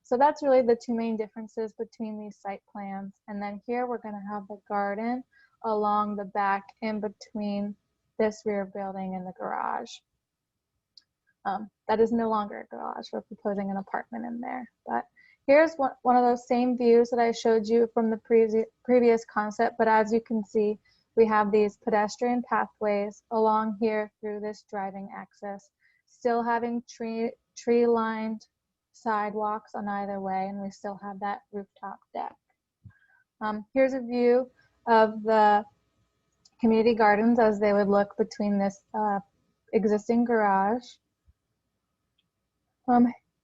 So that's really the two main differences between these site plans. And then here we're going to have the garden along the back in between this rear building and the garage. That is no longer a garage. We're proposing an apartment in there. But here's one of those same views that I showed you from the previous concept. But as you can see, we have these pedestrian pathways along here through this driving access, still having tree-lined sidewalks on either way, and we still have that rooftop deck. Here's a view of the community gardens as they would look between this existing garage.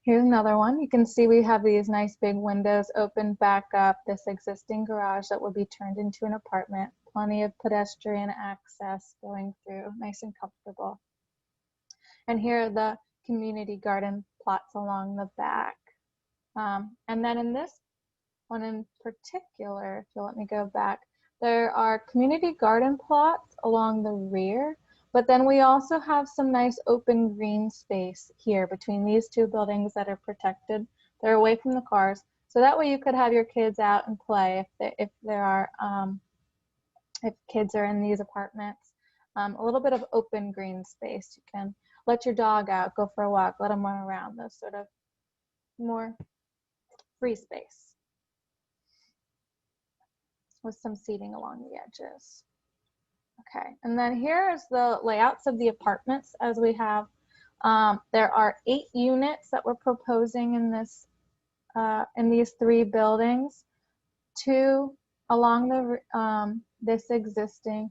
Here's another one. You can see we have these nice big windows open back up, this existing garage that will be turned into an apartment. Plenty of pedestrian access going through, nice and comfortable. And here are the community garden plots along the back. And then in this one in particular, if you'll let me go back, there are community garden plots along the rear, but then we also have some nice open green space here between these two buildings that are protected. They're away from the cars. So that way you could have your kids out and play if kids are in these apartments. A little bit of open green space. You can let your dog out, go for a walk, let them run around, those sort of more free space with some seating along the edges. Okay, and then here's the layouts of the apartments as we have. There are 8 units that we're proposing in this in these 3 buildings. 2 along the this existing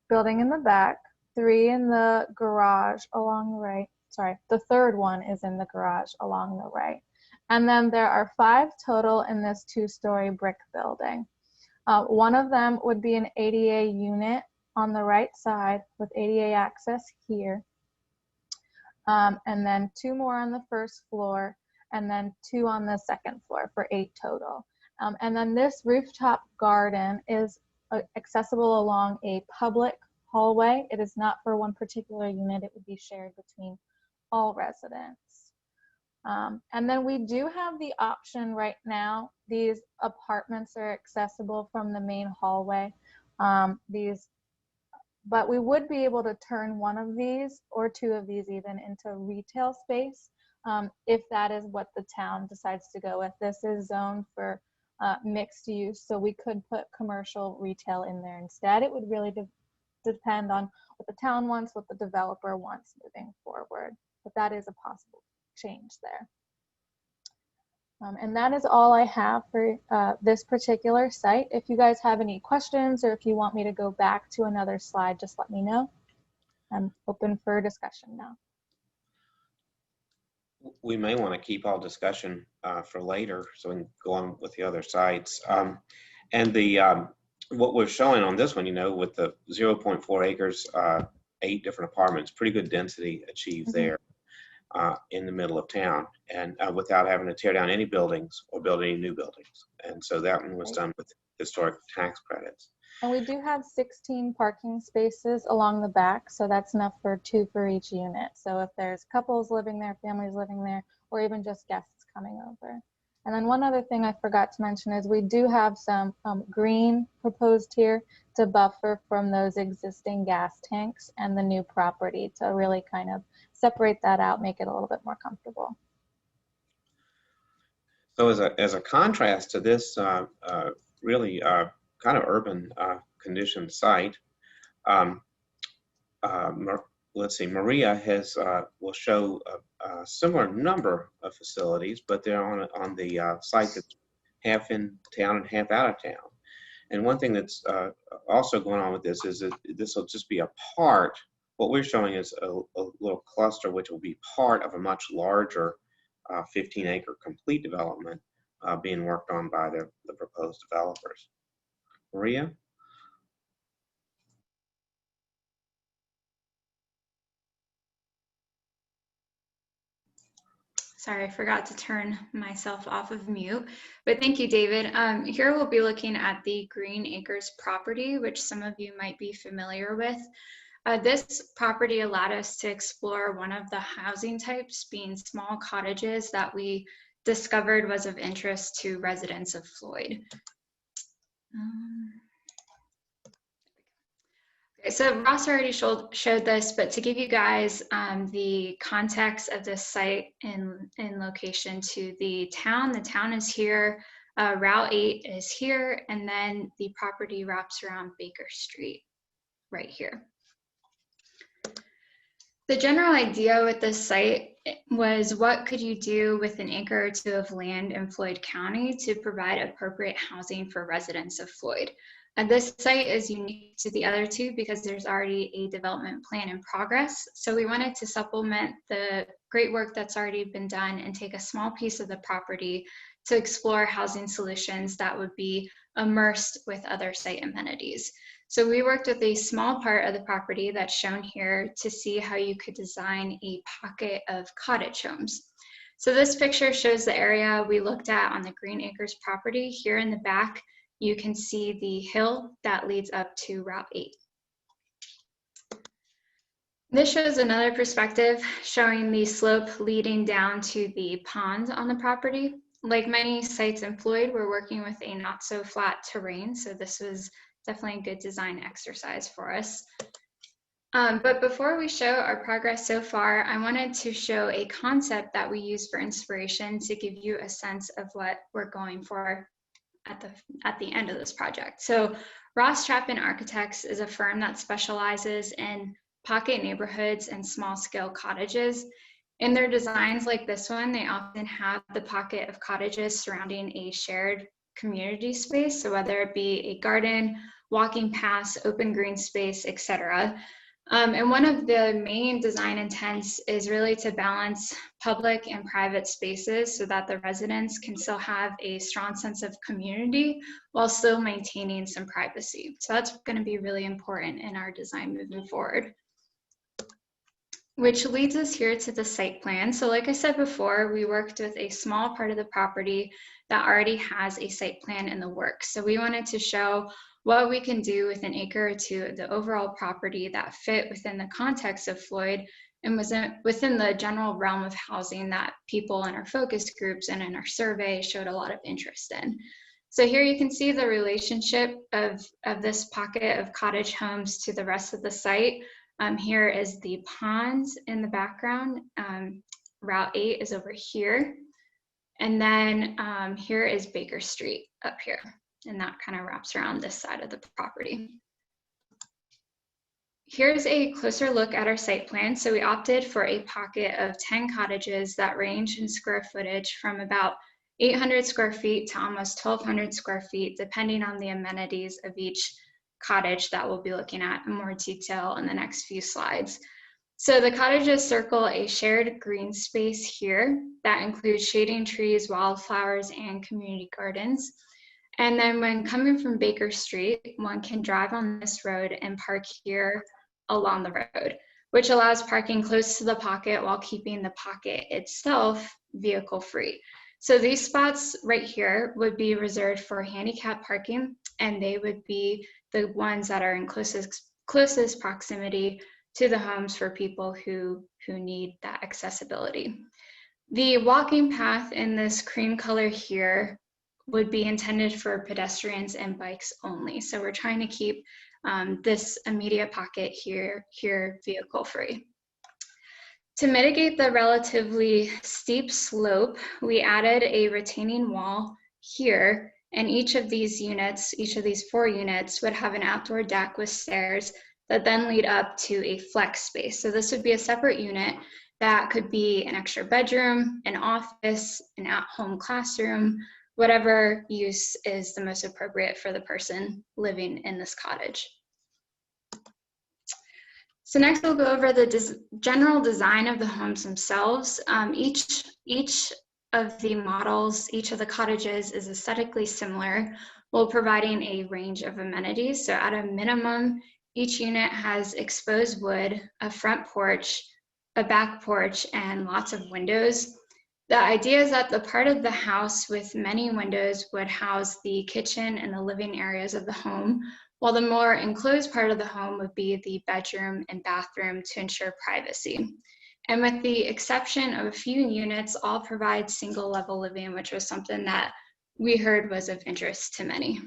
building in the back, 3 in the garage along the right. Sorry, the 3rd one is in the garage along the right. And then there are 5 total in this 2-story brick building. One of them would be an ADA unit on the right side with ADA access here. And then 2 more on the 1st floor, and then 2 on the 2nd floor for 8 total. And then this rooftop garden is accessible along a public hallway. It is not for one particular unit. It would be shared between all residents. And then we do have the option right now. These apartments are accessible from the main hallway. But we would be able to turn one of these or 2 of these even into retail space if that is what the town decides to go with. This is zoned for mixed use, so we could put commercial retail in there instead. It would really depend on what the town wants, what the developer wants moving forward. But that is a possible change there. And that is all I have for this particular site. If you guys have any questions or if you want me to go back to another slide, just let me know. I'm open for discussion now. We may want to keep all discussion for later so we can go on with the other sites. And the what we're showing on this one, you know, with the 0.4 acres, 8 different apartments, pretty good density achieved there. In the middle of town, and without having to tear down any buildings or build any new buildings. And so that one was done with historic tax credits. And we do have 16 parking spaces along the back, so that's enough for 2 for each unit. So if there's couples living there, families living there, or even just guests coming over. And then one other thing I forgot to mention is we do have some green proposed here to buffer from those existing gas tanks and the new property to really kind of separate that out, make it a little bit more comfortable. So as a contrast to this really kind of urban conditioned site, let's see, Maria has will show a similar number of facilities, but they're on the site that's half in town and half out of town. And one thing that's also going on with this is that this will just be a part. What we're showing is a little cluster, which will be part of a much larger 15-acre complete development being worked on by the proposed developers. Maria? Sorry, I forgot to turn myself off of mute, but thank you, David. Here we'll be looking at the Green Acres property, which some of you might be familiar with. This property allowed us to explore one of the housing types, being small cottages, that we discovered was of interest to residents of Floyd. Okay, so Ross already showed this, but to give you guys the context of this site in location to the town is here, Route 8 is here, and then the property wraps around Baker Street right here. The general idea with this site was, what could you do with an acre or two of land in Floyd County to provide appropriate housing for residents of Floyd? And this site is unique to the other two because there's already a development plan in progress. So we wanted to supplement the great work that's already been done and take a small piece of the property to explore housing solutions that would be immersed with other site amenities. So we worked with a small part of the property that's shown here to see how you could design a pocket of cottage homes. So this picture shows the area we looked at on the Green Acres property. Here in the back, you can see the hill that leads up to Route 8. This shows another perspective showing the slope leading down to the pond on the property. Like many sites in Floyd, we're working with a not so flat terrain, so this was definitely a good design exercise for us. But before we show our progress so far, I wanted to show a concept that we use for inspiration to give you a sense of what we're going for at the end of this project. So Ross Chapman Architects is a firm that specializes in pocket neighborhoods and small scale cottages. In their designs like this one, they often have the pocket of cottages surrounding a shared community space. So whether it be a garden, walking paths, open green space, etc. And one of the main design intents is really to balance public and private spaces so that the residents can still have a strong sense of community while still maintaining some privacy. So that's going to be really important in our design moving forward. Which leads us here to the site plan. So like I said before, we worked with a small part of the property that already has a site plan in the works. So we wanted to show what we can do with an acre or two of the overall property that fit within the context of Floyd and was within the general realm of housing that people in our focus groups and in our survey showed a lot of interest in. So here you can see the relationship of this pocket of cottage homes to the rest of the site. Here is the ponds in the background. Route 8 is over here. And then here is Baker Street up here. And that kind of wraps around this side of the property. Here's a closer look at our site plan. So we opted for a pocket of 10 cottages that range in square footage from about 800 square feet to almost 1,200 square feet, depending on the amenities of each cottage that we'll be looking at in more detail in the next few slides. So the cottages circle a shared green space here that includes shading trees, wildflowers, and community gardens. And then when coming from Baker Street, one can drive on this road and park here along the road, which allows parking close to the pocket while keeping the pocket itself vehicle free. So these spots right here would be reserved for handicap parking, and they would be the ones that are in closest proximity to the homes for people who need that accessibility. The walking path in this cream color here would be intended for pedestrians and bikes only. So we're trying to keep this immediate pocket here vehicle free. To mitigate the relatively steep slope, we added a retaining wall here, and each of these 4 units would have an outdoor deck with stairs that then lead up to a flex space. So this would be a separate unit that could be an extra bedroom, an office, an at-home classroom, whatever use is the most appropriate for the person living in this cottage. So next we'll go over the general design of the homes themselves. Each of the models, each of the cottages is aesthetically similar while providing a range of amenities. So at a minimum, each unit has exposed wood, a front porch, a back porch, and lots of windows. The idea is that the part of the house with many windows would house the kitchen and the living areas of the home, while the more enclosed part of the home would be the bedroom and bathroom to ensure privacy. And with the exception of a few units, all provide single level living, which was something that we heard was of interest to many.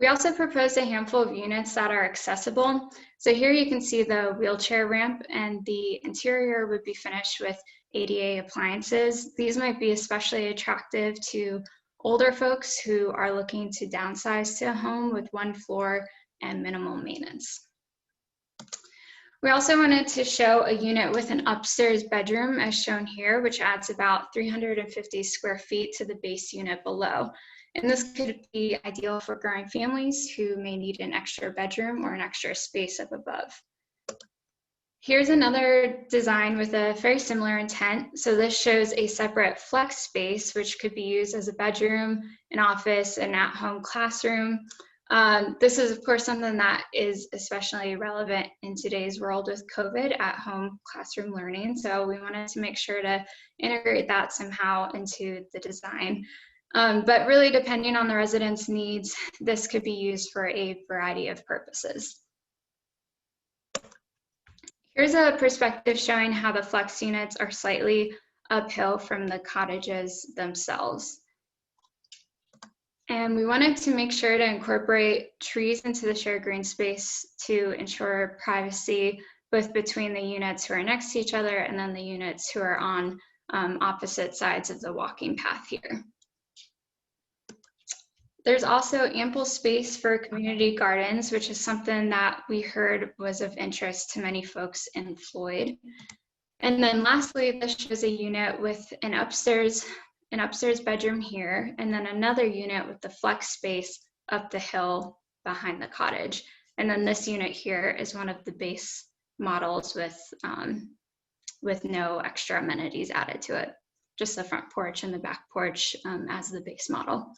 We also proposed a handful of units that are accessible. So here you can see the wheelchair ramp, and the interior would be finished with ADA appliances. These might be especially attractive to older folks who are looking to downsize to a home with one floor and minimal maintenance. We also wanted to show a unit with an upstairs bedroom as shown here, which adds about 350 square feet to the base unit below. And this could be ideal for growing families who may need an extra bedroom or an extra space up above. Here's another design with a very similar intent. So this shows a separate flex space, which could be used as a bedroom, an office, an at-home classroom. This is, of course, something that is especially relevant in today's world with COVID, at-home classroom learning. So we wanted to make sure to integrate that somehow into the design. But really, depending on the resident's needs, this could be used for a variety of purposes. Here's a perspective showing how the flex units are slightly uphill from the cottages themselves. And we wanted to make sure to incorporate trees into the shared green space to ensure privacy, both between the units who are next to each other and then the units who are on opposite sides of the walking path here. There's also ample space for community gardens, which is something that we heard was of interest to many folks in Floyd. And then lastly, this shows a unit with an upstairs bedroom here, and then another unit with the flex space up the hill behind the cottage. And then this unit here is one of the base models with no extra amenities added to it, just the front porch and the back porch as the base model.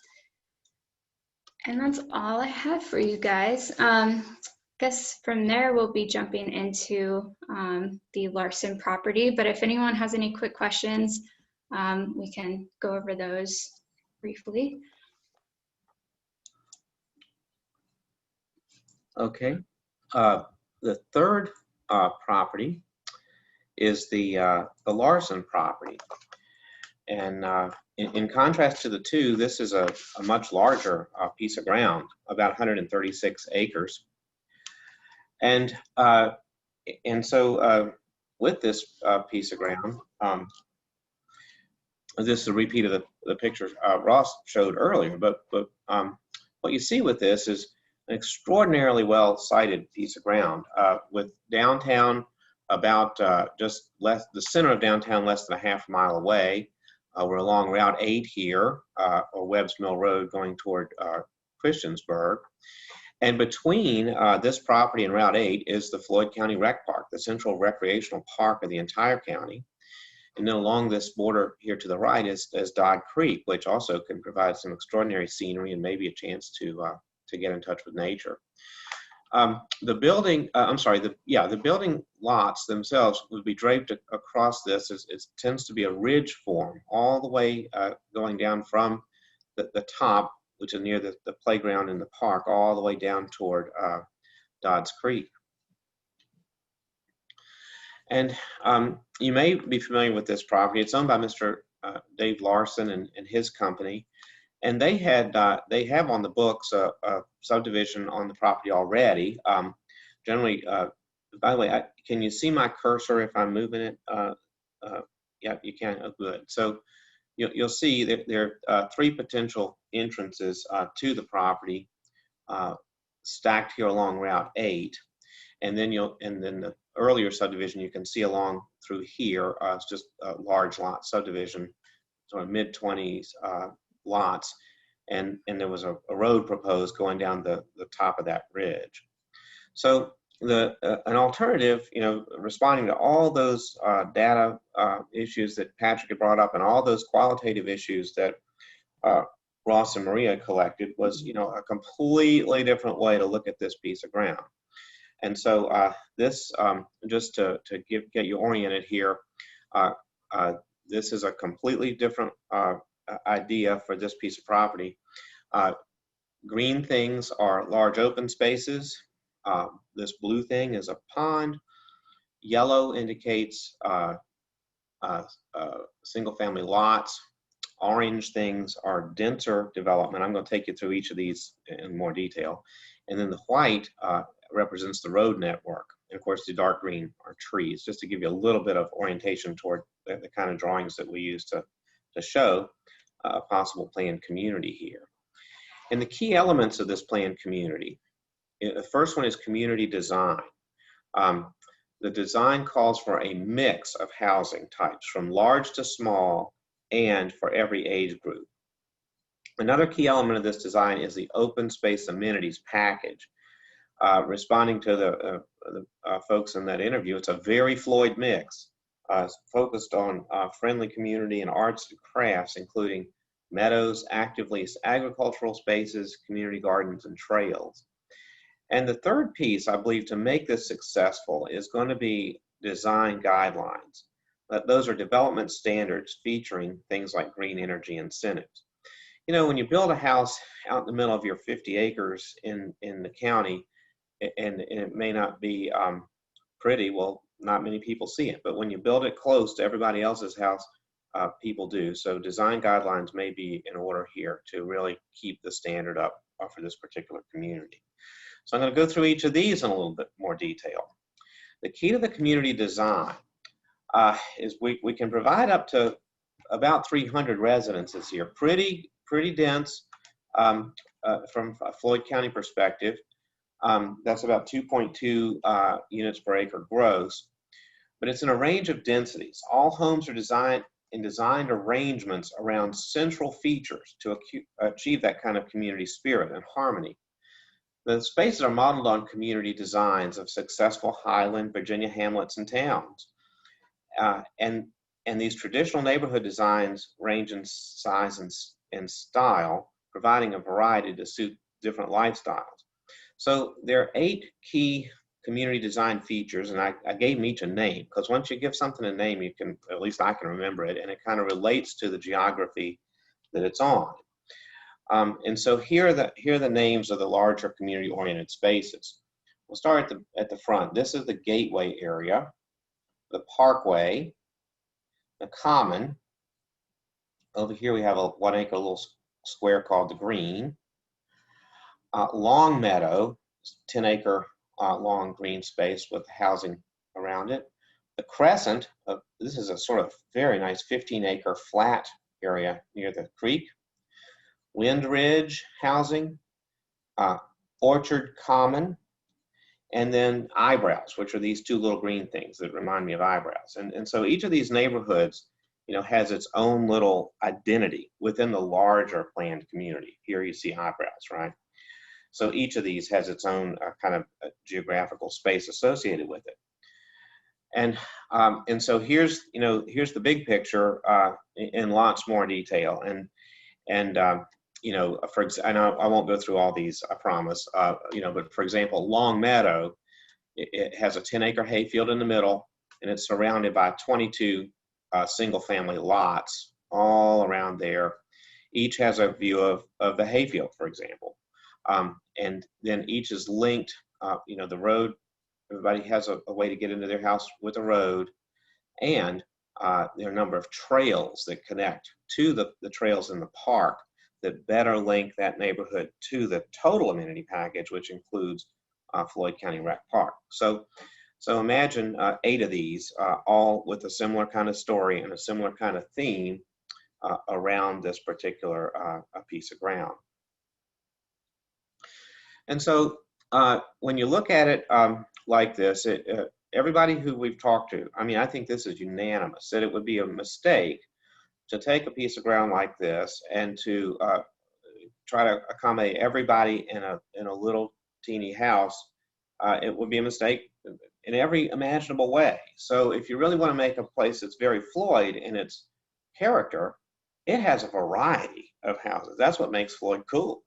And that's all I have for you guys. I guess from there, we'll be jumping into the Larson property. But if anyone has any quick questions, we can go over those briefly. Okay. The third property is the Larson property. And in contrast to the two, this is a much larger piece of ground, about 136 acres. And so with this piece of ground, this is a repeat of the picture Ross showed earlier, but what you see with this is an extraordinarily well-sited piece of ground with downtown about just the center of downtown less than a half mile away. We're along Route 8 here, or Webb's Mill Road going toward Christiansburg. And between this property and Route 8 is the Floyd County Rec Park, the central recreational park of the entire county. And then along this border here to the right is Dodd Creek, which also can provide some extraordinary scenery and maybe a chance to get in touch with nature. The building lots themselves would be draped across this. It tends to be a ridge form all the way going down from the top, which is near the playground in the park, all the way down toward Dodd's Creek. And you may be familiar with this property. It's owned by Mr. Dave Larson and his company. And they have on the books a subdivision on the property already. Generally, by the way, can you see my cursor if I'm moving it? Yeah, you can. Oh, good. So you'll see that there are three potential entrances to the property stacked here along Route 8, and then the earlier subdivision you can see along through here. It's just a large lot subdivision, sort of mid-20s. Lots, and there was a road proposed going down the top of that ridge. So an alternative, responding to all those data issues that Patrick had brought up and all those qualitative issues that Ross and Maria collected was, a completely different way to look at this piece of ground. And so this, just to get you oriented here, This is a completely different idea for this piece of property. Green things are large open spaces. This blue thing is a pond. Yellow indicates single-family lots. Orange things are denser development. I'm going to take you through each of these in more detail. And then the white represents the road network. And of course, the dark green are trees, just to give you a little bit of orientation toward the kind of drawings that we use to show a possible planned community here. And the key elements of this planned community, the first one is community design. The design calls for a mix of housing types, from large to small, and for every age group. Another key element of this design is the open space amenities package. Responding to the folks in that interview, it's a very Floyd mix, focused on friendly community and arts and crafts, including meadows, active lease agricultural spaces, community gardens, and trails. And the third piece, I believe, to make this successful is going to be design guidelines. Those are development standards featuring things like green energy incentives. You know, when you build a house out in the middle of your 50 acres in the county, and it may not be pretty, well, not many people see it, but when you build it close to everybody else's house, people do. So design guidelines may be in order here to really keep the standard up for this particular community. So I'm going to go through each of these in a little bit more detail. The key to the community design is we can provide up to about 300 residences here. Pretty dense from a Floyd County perspective. That's about 2.2 units per acre gross, but it's in a range of densities. All homes are designed arrangements around central features to achieve that kind of community spirit and harmony. The spaces are modeled on community designs of successful Highland, Virginia hamlets and towns. And these traditional neighborhood designs range in size and style, providing a variety to suit different lifestyles. So there are 8 key community design features, and I gave them each a name, because once you give something a name, you can, at least I can remember it, and it kind of relates to the geography that it's on. And so here are the names of the larger community-oriented spaces. We'll start at the front. This is the gateway area, the parkway, the common. Over here we have a 1 acre little square called the green. Long meadow, 10 acre long green space with housing around it. The crescent, this is a sort of very nice 15 acre flat area near the creek. Wind Ridge housing, Orchard Common, and then Eyebrows, which are these 2 little green things that remind me of eyebrows. And so each of these neighborhoods, you know, has its own little identity within the larger planned community. Here you see Eyebrows, right? So each of these has its own kind of geographical space associated with it. And so here's the big picture in lots more detail. And you know, I know I won't go through all these, I promise. You know, but for example, Long Meadow, it has a 10 acre hayfield in the middle, and it's surrounded by 22 single family lots all around there. Each has a view of the hayfield, for example. And then each is linked, you know, the road, everybody has a way to get into their house with a road, and there are a number of trails that connect to the trails in the park that better link that neighborhood to the total amenity package, which includes Floyd County Rec Park. So imagine 8 of these, all with a similar kind of story and a similar kind of theme around this particular piece of ground. And so when you look at it like this, everybody who we've talked to, I mean, I think this is unanimous, that it would be a mistake to take a piece of ground like this and to try to accommodate everybody in a little teeny house. It would be a mistake in every imaginable way. So if you really want to make a place that's very Floyd in its character, it has a variety of houses. That's what makes Floyd cool.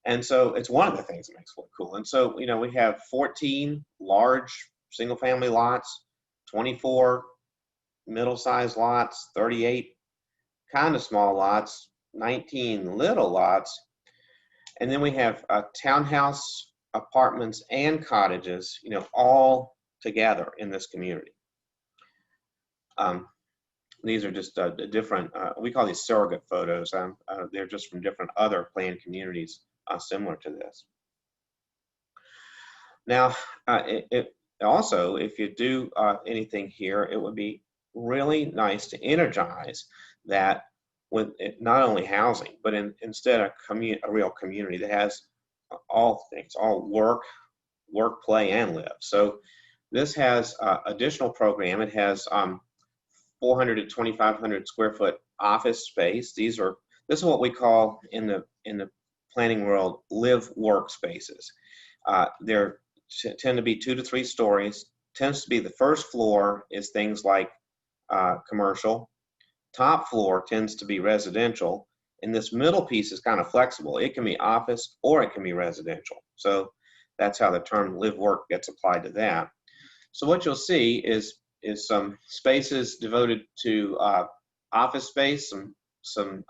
And so it's one of the things that makes Floyd cool. And so, you know, we have 14 large single family lots, 24 middle-sized lots, 38 kind of small lots, 19 little lots, and then we have townhouse, apartments, and cottages, all together in this community. These are just different, we call these surrogate photos. They're just from different other planned communities similar to this. Now, also, if you do anything here, it would be really nice to energize that with not only housing, but instead a real community that has all things, all work, play, and live. So this has additional program. It has 400 to 2,500 square foot office space. This is what we call in the planning world live work spaces. They're tend to be 2 to 3 stories. Tends to be the first floor is things like commercial. Top floor tends to be residential, and this middle piece is kind of flexible. It can be office or it can be residential. So that's how the term live work gets applied to that. So what you'll see is some spaces devoted to office space, some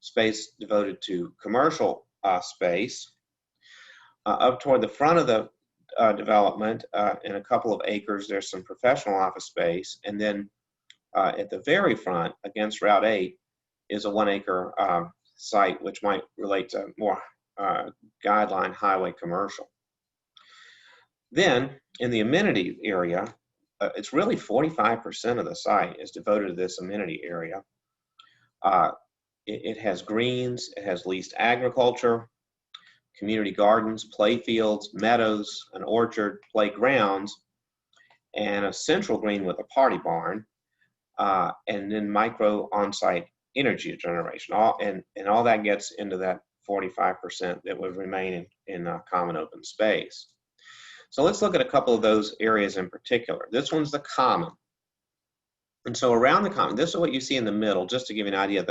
space devoted to commercial space. Up toward the front of the development, in a couple of acres, there's some professional office space, and then at the very front, against Route 8, is a 1 acre site, which might relate to more guideline highway commercial. Then, in the amenity area, it's really 45% of the site is devoted to this amenity area. It has greens, it has leased agriculture, community gardens, play fields, meadows, an orchard, playgrounds, and a central green with a party barn, and then micro on-site energy generation. All that gets into that 45% that would remain in common open space. So let's look at a couple of those areas in particular. This one's the common. And so around the common, this is what you see in the middle, just to give you an idea.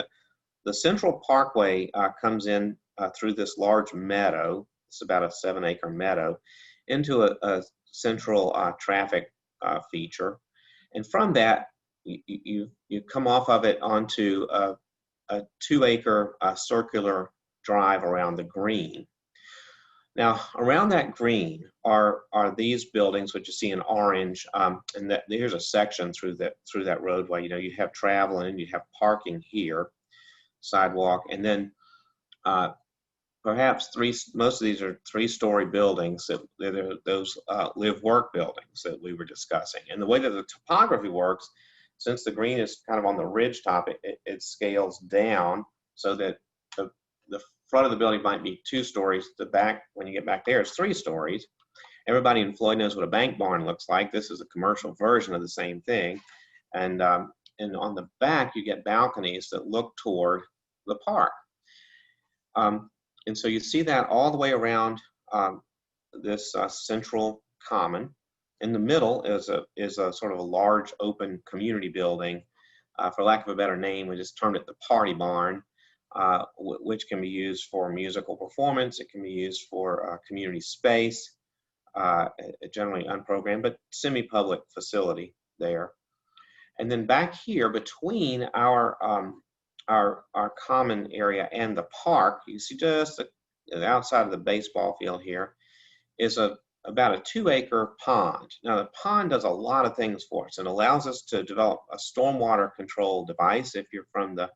The Central Parkway comes in through this large meadow. It's about a 7 acre meadow into a central traffic feature. And from that, you come off of it onto a 2 acre circular drive around the green. Now, around that green are these buildings, which you see in orange, and here's a section through that roadway. You have travel and you have parking here, sidewalk, and then perhaps most of these are 3-story buildings. They're those live-work buildings that we were discussing. And the way that the topography works, since the green is kind of on the ridge top, it scales down so that the front of the building might be 2 stories. The back, when you get back there, is 3 stories. Everybody in Floyd knows what a bank barn looks like. This is a commercial version of the same thing. And on the back, you get balconies that look toward the park. And so you see that all the way around this central common. In the middle is a sort of a large open community building. For lack of a better name, we just termed it the party barn. Which can be used for musical performance. It can be used for community space, generally unprogrammed, but semi-public facility there. And then back here between our common area and the park, you see just outside of the baseball field here is about a 2 acre pond. Now the pond does a lot of things for us. It allows us to develop a stormwater control device. If you're from the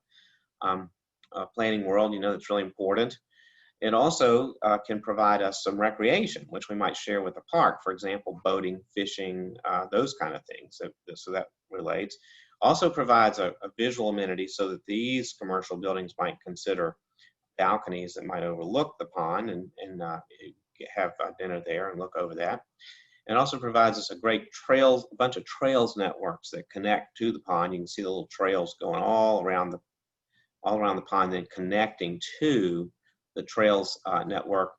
planning world, it's really important. It also can provide us some recreation, which we might share with the park. For example, boating, fishing, those kind of things. So that relates. Also provides a visual amenity so that these commercial buildings might consider balconies that might overlook the pond and have dinner there and look over that. It also provides us a bunch of trails networks that connect to the pond. You can see the little trails going all around the pond, then connecting to the trails network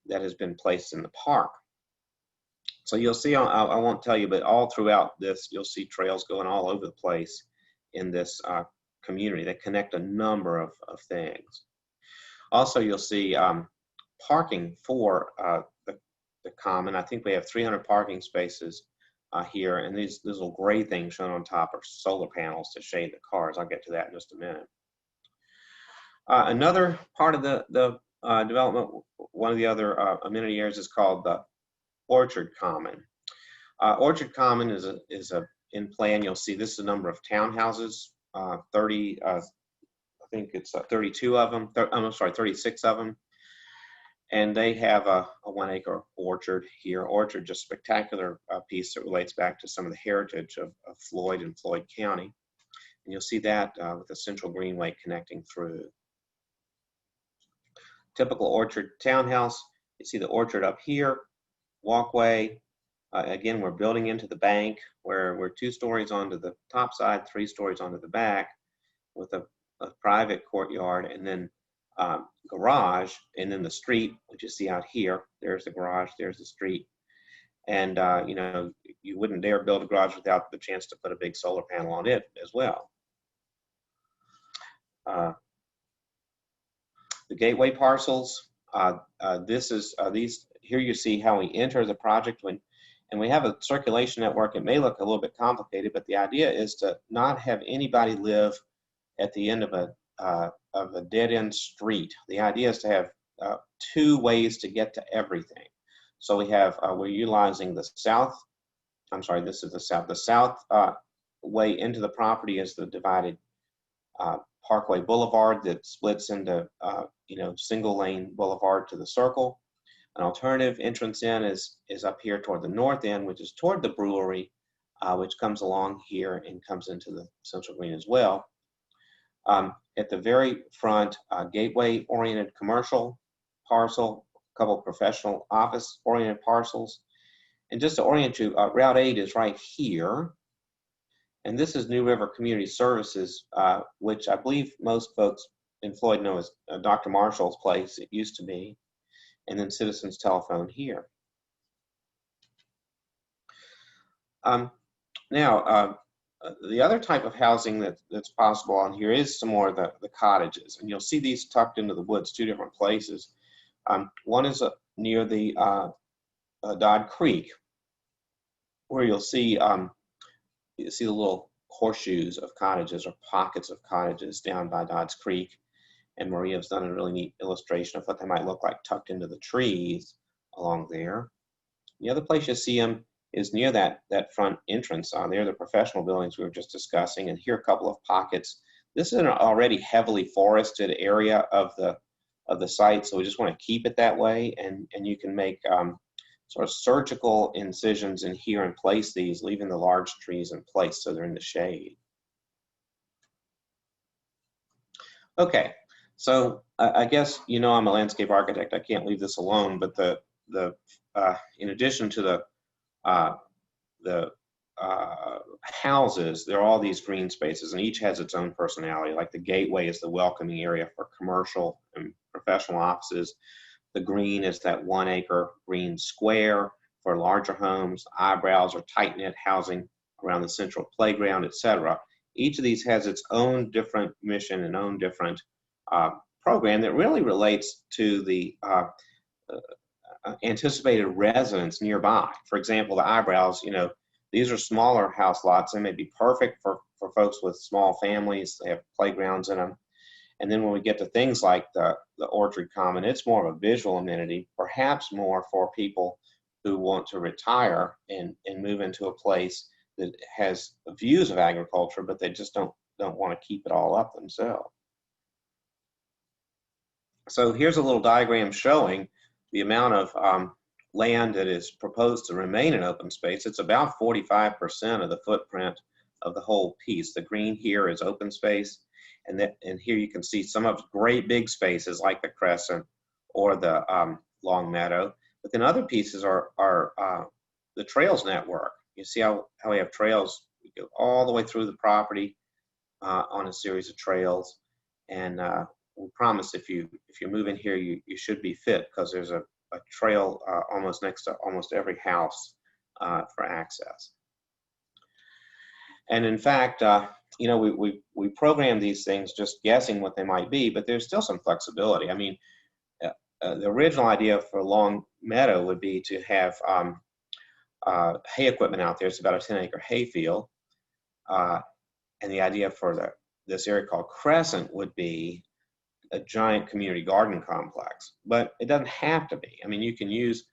that has been placed in the park. So you'll see, I won't tell you, but all throughout this, you'll see trails going all over the place in this community that connect a number of things. Also, you'll see parking for the common. I think we have 300 parking spaces here, and these little gray things shown on top are solar panels to shade the cars. I'll get to that in just a minute. Another part of the development, one of the other amenity areas is called the Orchard Common. Orchard Common is in plan. You'll see this is a number of townhouses, 30, I think it's 32 of them, I'm sorry, 36 of them. And they have a 1 acre orchard here. Orchard, just spectacular piece that relates back to some of the heritage of Floyd and Floyd County. And you'll see that with a central greenway connecting through. Typical orchard townhouse. You see the orchard up here, walkway. Again, we're building into the bank where we're 2 stories onto the top side, 3 stories onto the back with a private courtyard, and then garage, and then the street, which you see out here. There's the garage, there's the street. And, you know, you wouldn't dare build a garage without the chance to put a big solar panel on it as well. The gateway parcels, this is, here you see how we enter the project and we have a circulation network. It may look a little bit complicated, but the idea is to not have anybody live at the end of a dead-end street. The idea is to have 2 ways to get to everything. So we have, we're utilizing the south, I'm sorry, this is the south. The south way into the property is the divided Parkway Boulevard that splits into, you know, single lane boulevard to the circle. An alternative entrance in is up here toward the north end, which is toward the brewery, which comes along here and comes into the Central Green as well. At the very front, gateway-oriented commercial parcel, a couple professional office-oriented parcels. And just to orient you, Route 8 is right here. And this is New River Community Services, which I believe most folks in Floyd know as Dr. Marshall's place. It used to be. And then Citizens Telephone here. Now, the other type of housing that's possible on here is some more of the cottages. And you'll see these tucked into the woods, 2 different places. One is near the Dodd Creek, where you'll see the little horseshoes of cottages or pockets of cottages down by Dodd's Creek. And Maria's done a really neat illustration of what they might look like tucked into the trees along there. The other place you see them is near that front entrance. There are the professional buildings we were just discussing, and here are a couple of pockets. This is an already heavily forested area of the site, so we just want to keep it that way. And you can make sort of surgical incisions in here and place these, leaving the large trees in place so they're in the shade. Okay, so I guess you know I'm a landscape architect. I can't leave this alone, but in addition to the houses, there are all these green spaces, and each has its own personality. Like the gateway is the welcoming area for commercial and professional offices. The green is that 1 acre green square for larger homes. Eyebrows or tight-knit housing around the central playground, etc. Each of these has its own different mission and own different program that really relates to the anticipated residents nearby. For example, the Eyebrows, you know, these are smaller house lots. They may be perfect for folks with small families. They have playgrounds in them. And then when we get to things like the Orchard Common, it's more of a visual amenity, perhaps more for people who want to retire and move into a place that has views of agriculture, but they just don't want to keep it all up themselves. So here's a little diagram showing the amount of land that is proposed to remain in open space. It's about 45% of the footprint of the whole piece. The green here is open space, and here you can see some of great big spaces like the Crescent or the Long Meadow. But then other pieces are the trails network. You see how we have trails. We go all the way through the property on a series of trails, and we promise if you move in here, you should be fit, because there's a trail almost next to almost every house for access. And in fact, you know, we program these things just guessing what they might be, but there's still some flexibility. I mean, the original idea for Long Meadow would be to have hay equipment out there. It's about a 10-acre hay field. And the idea for this area called Crescent would be a giant community garden complex, but it doesn't have to be. I mean, you can use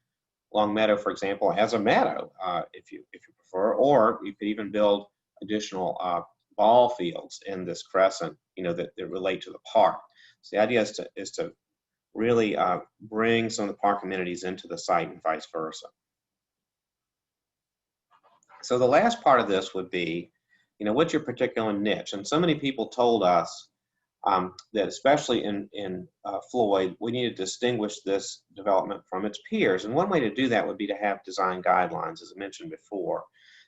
Long Meadow, for example, as a meadow if you prefer, or you could even build additional ball fields in this Crescent, that relate to the park. So the idea is to really bring some of the park amenities into the site and vice versa. So the last part of this would be, what's your particular niche? And so many people told us that especially in Floyd, we need to distinguish this development from its peers. And one way to do that would be to have design guidelines, as I mentioned before.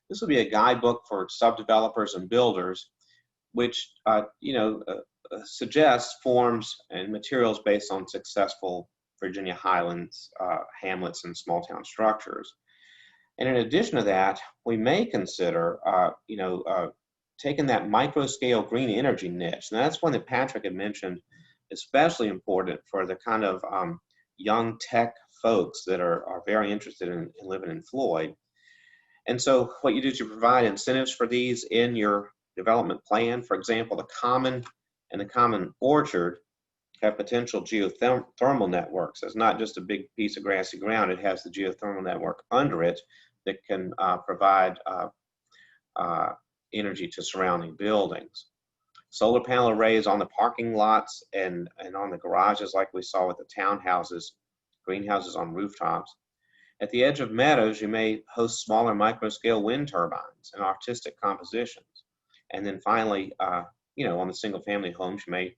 This would be a guidebook for subdevelopers and builders, which suggests forms and materials based on successful Virginia Highlands, hamlets, and small town structures. And in addition to that, we may consider, taking that micro scale green energy niche. And that's one that Patrick had mentioned, especially important for the kind of young tech folks that are very interested in living in Floyd. And so what you do is you provide incentives for these in your development plan. For example, the Common and the Common Orchard have potential geothermal networks. It's not just a big piece of grassy ground. It has the geothermal network under it that can provide energy to surrounding buildings. Solar panel arrays on the parking lots and on the garages, like we saw with the townhouses, greenhouses on rooftops. At the edge of meadows, you may host smaller micro-scale wind turbines and artistic compositions. And then finally, on the single-family homes, you may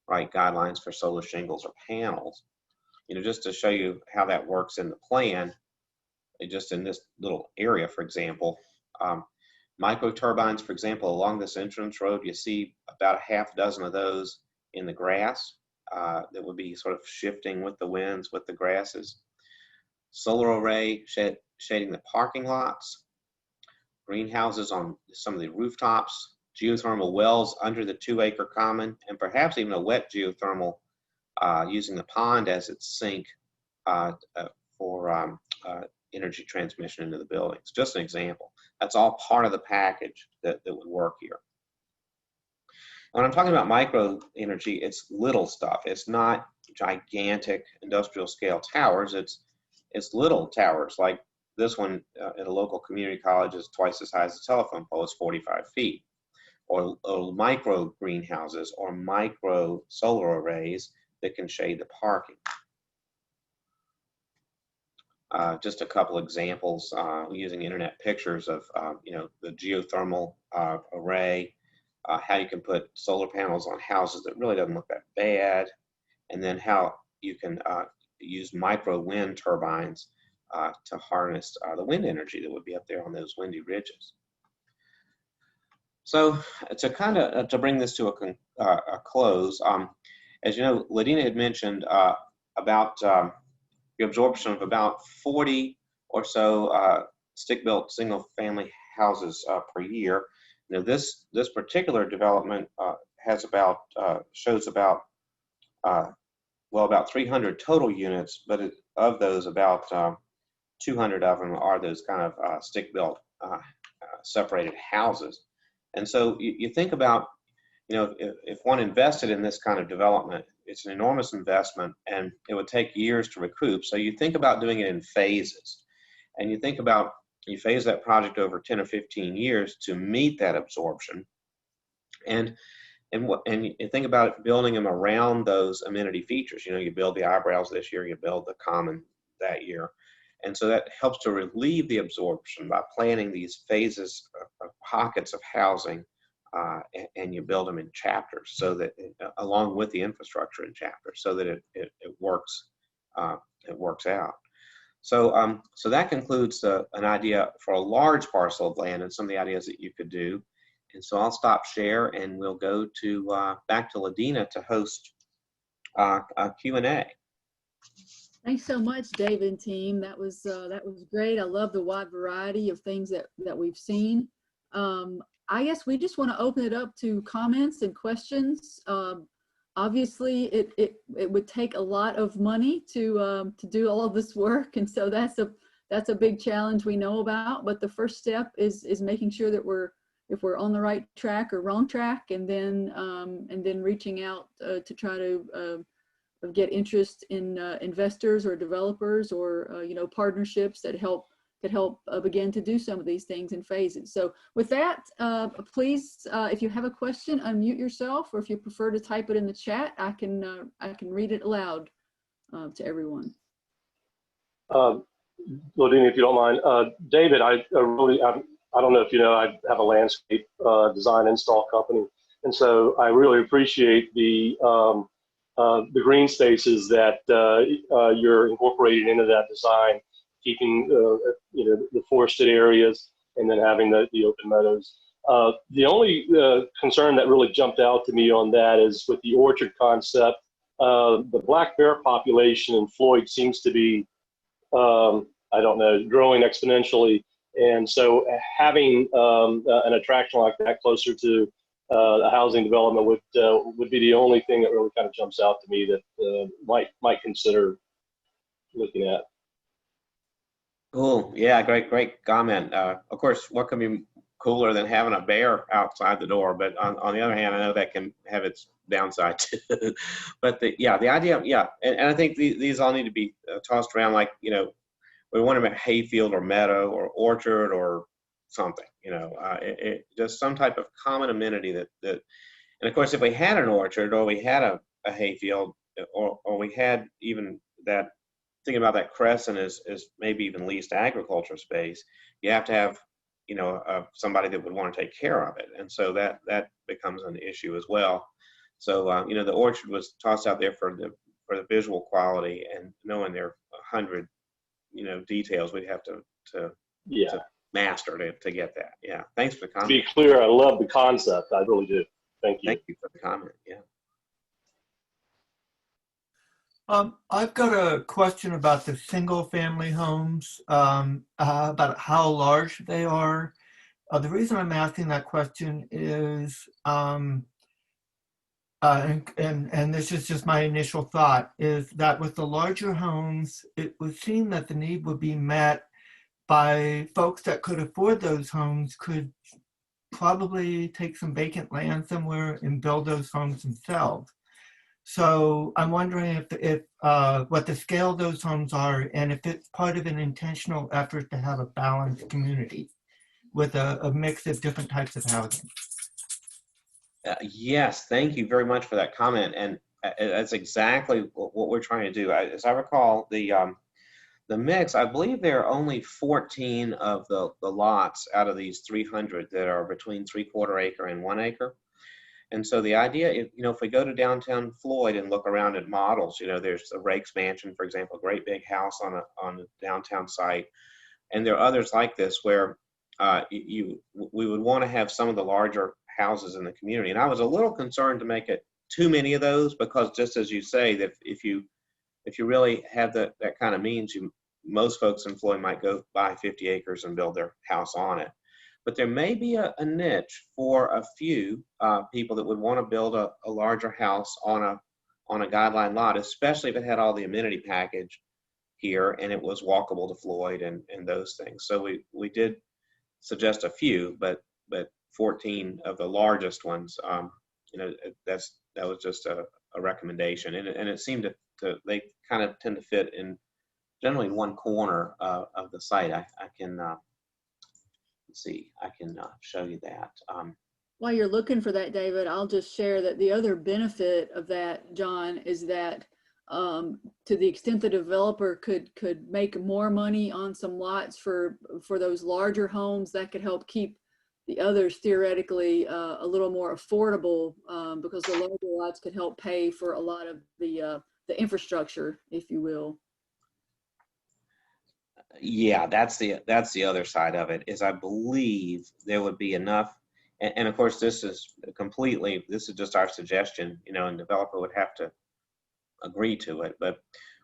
write guidelines for solar shingles or panels. Just to show you how that works in the plan, just in this little area, for example, micro turbines, for example, along this entrance road, you see about a half dozen of those in the grass that would be sort of shifting with the winds, with the grasses. Solar array shading the parking lots, greenhouses on some of the rooftops, geothermal wells under the 2-acre common, and perhaps even a wet geothermal using the pond as its sink for energy transmission into the buildings. Just an example. That's all part of the package that would work here. When I'm talking about micro energy, it's little stuff. It's not gigantic industrial scale towers. It's little towers like this one at a local community college is twice as high as the telephone pole. It's 45 feet. Or micro greenhouses or micro solar arrays that can shade the parking. Just a couple examples using internet pictures of the geothermal array, how you can put solar panels on houses that really doesn't look that bad, and then how you can use micro wind turbines to harness the wind energy that would be up there on those windy ridges. So to kind of to bring this to a close, as you know, Ladina had mentioned about the absorption of about 40 or so stick-built single-family houses per year. This particular development has shows about 300 total units, but of those, about 200 of them are those kind of stick-built separated houses. And so you think about, if one invested in this kind of development, it's an enormous investment and it would take years to recoup. So you think about doing it in phases, and you think about, you phase that project over 10 or 15 years to meet that absorption. And you think about building them around those amenity features. You build the eyebrows this year, you build the common that year. And so that helps to relieve the absorption by planning these phases of pockets of housing, and you build them in chapters, so that along with the infrastructure in chapters, so that it works out. So that concludes an idea for a large parcel of land and some of the ideas that you could do. And so I'll stop share and we'll go to back to Ladina to host a Q&A. Thanks so much, David and team. That was great. I love the wide variety of things that we've seen. I guess we just want to open it up to comments and questions. Obviously, it would take a lot of money to do all of this work, and so that's that's a big challenge we know about, but the first step is making sure that if we're on the right track or wrong track, and then reaching out to try to get interest in investors or developers or partnerships that could help begin to do some of these things in phases. So with that, please, if you have a question, unmute yourself, or if you prefer to type it in the chat, I can read it aloud to everyone. Lodine, if you don't mind, David, I don't know if you know, I have a landscape design install company, and so I really appreciate the green spaces that you're incorporating into that design, keeping the forested areas, and then having the open meadows. The only concern that really jumped out to me on that is with the orchard concept. The black bear population in Floyd seems to be, I don't know, growing exponentially, and so having an attraction like that closer to a housing development would be the only thing that really kind of jumps out to me that might consider looking at. Cool. Yeah, great comment. Of course, what can be cooler than having a bear outside the door? But on the other hand, I know that can have its downside too. But the idea, yeah, and I think these all need to be tossed around, like, we want to have hayfield or meadow or orchard or something, just some type of common amenity that, and of course, if we had an orchard or we had a hayfield or we had even that, thinking about that crescent is maybe even leased agriculture space, you have to have, somebody that would want to take care of it. And so that becomes an issue as well. So, the orchard was tossed out there for the visual quality, and knowing there are 100, details we'd have to master to get that. Yeah. Thanks for the comment. To be clear, I love the concept. I really do. Thank you. Thank you for the comment. Yeah. I've got a question about the single family homes, about how large they are. The reason I'm asking that question is, and this is just my initial thought, is that with the larger homes, it would seem that the need would be met by folks that could afford those homes, could probably take some vacant land somewhere and build those homes themselves. So I'm wondering if what the scale of those homes are, and if it's part of an intentional effort to have a balanced community with a mix of different types of housing. Yes, thank you very much for that comment, and that's exactly what we're trying to do. As I recall, the mix, I believe there are only 14 of the lots out of these 300 that are between 3/4 acre and 1 acre. And so the idea, if we go to downtown Floyd and look around at models, there's the Rakes Mansion, for example, a great big house on a downtown site, and there are others like this where we would want to have some of the larger houses in the community. And I was a little concerned to make it too many of those, because just as you say, that if you really have that kind of means, most folks in Floyd might go buy 50 acres and build their house on it. But there may be a niche for a few people that would want to build a larger house on a guideline lot, especially if it had all the amenity package here and it was walkable to Floyd and those things. So we did suggest a few, but 14 of the largest ones, that was just a recommendation, and it seemed to they kind of tend to fit in generally in one corner of the site. I can. Let's see, I can show you that. While you're looking for that, David, I'll just share that the other benefit of that, John, is that to the extent the developer could make more money on some lots for those larger homes, that could help keep the others theoretically a little more affordable, because the larger lots could help pay for a lot of the infrastructure, if you will. Yeah, that's the other side of it, is I believe there would be enough, and of course this is just our suggestion, and developer would have to agree to it. But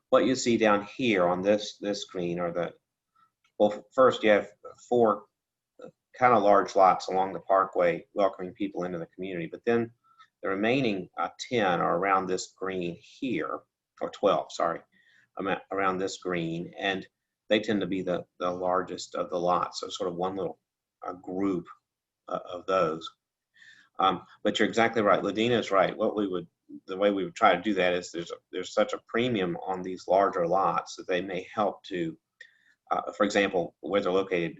what you see down here on this screen are first you have 4 kind of large lots along the parkway welcoming people into the community, but then the remaining 10 are around this green here, or 12, sorry, around this green. And they tend to be the largest of the lots. So sort of one little group of those. But you're exactly right. Ladina's right. The way we would try to do that is there's such a premium on these larger lots that they may help to, for example, where they're located,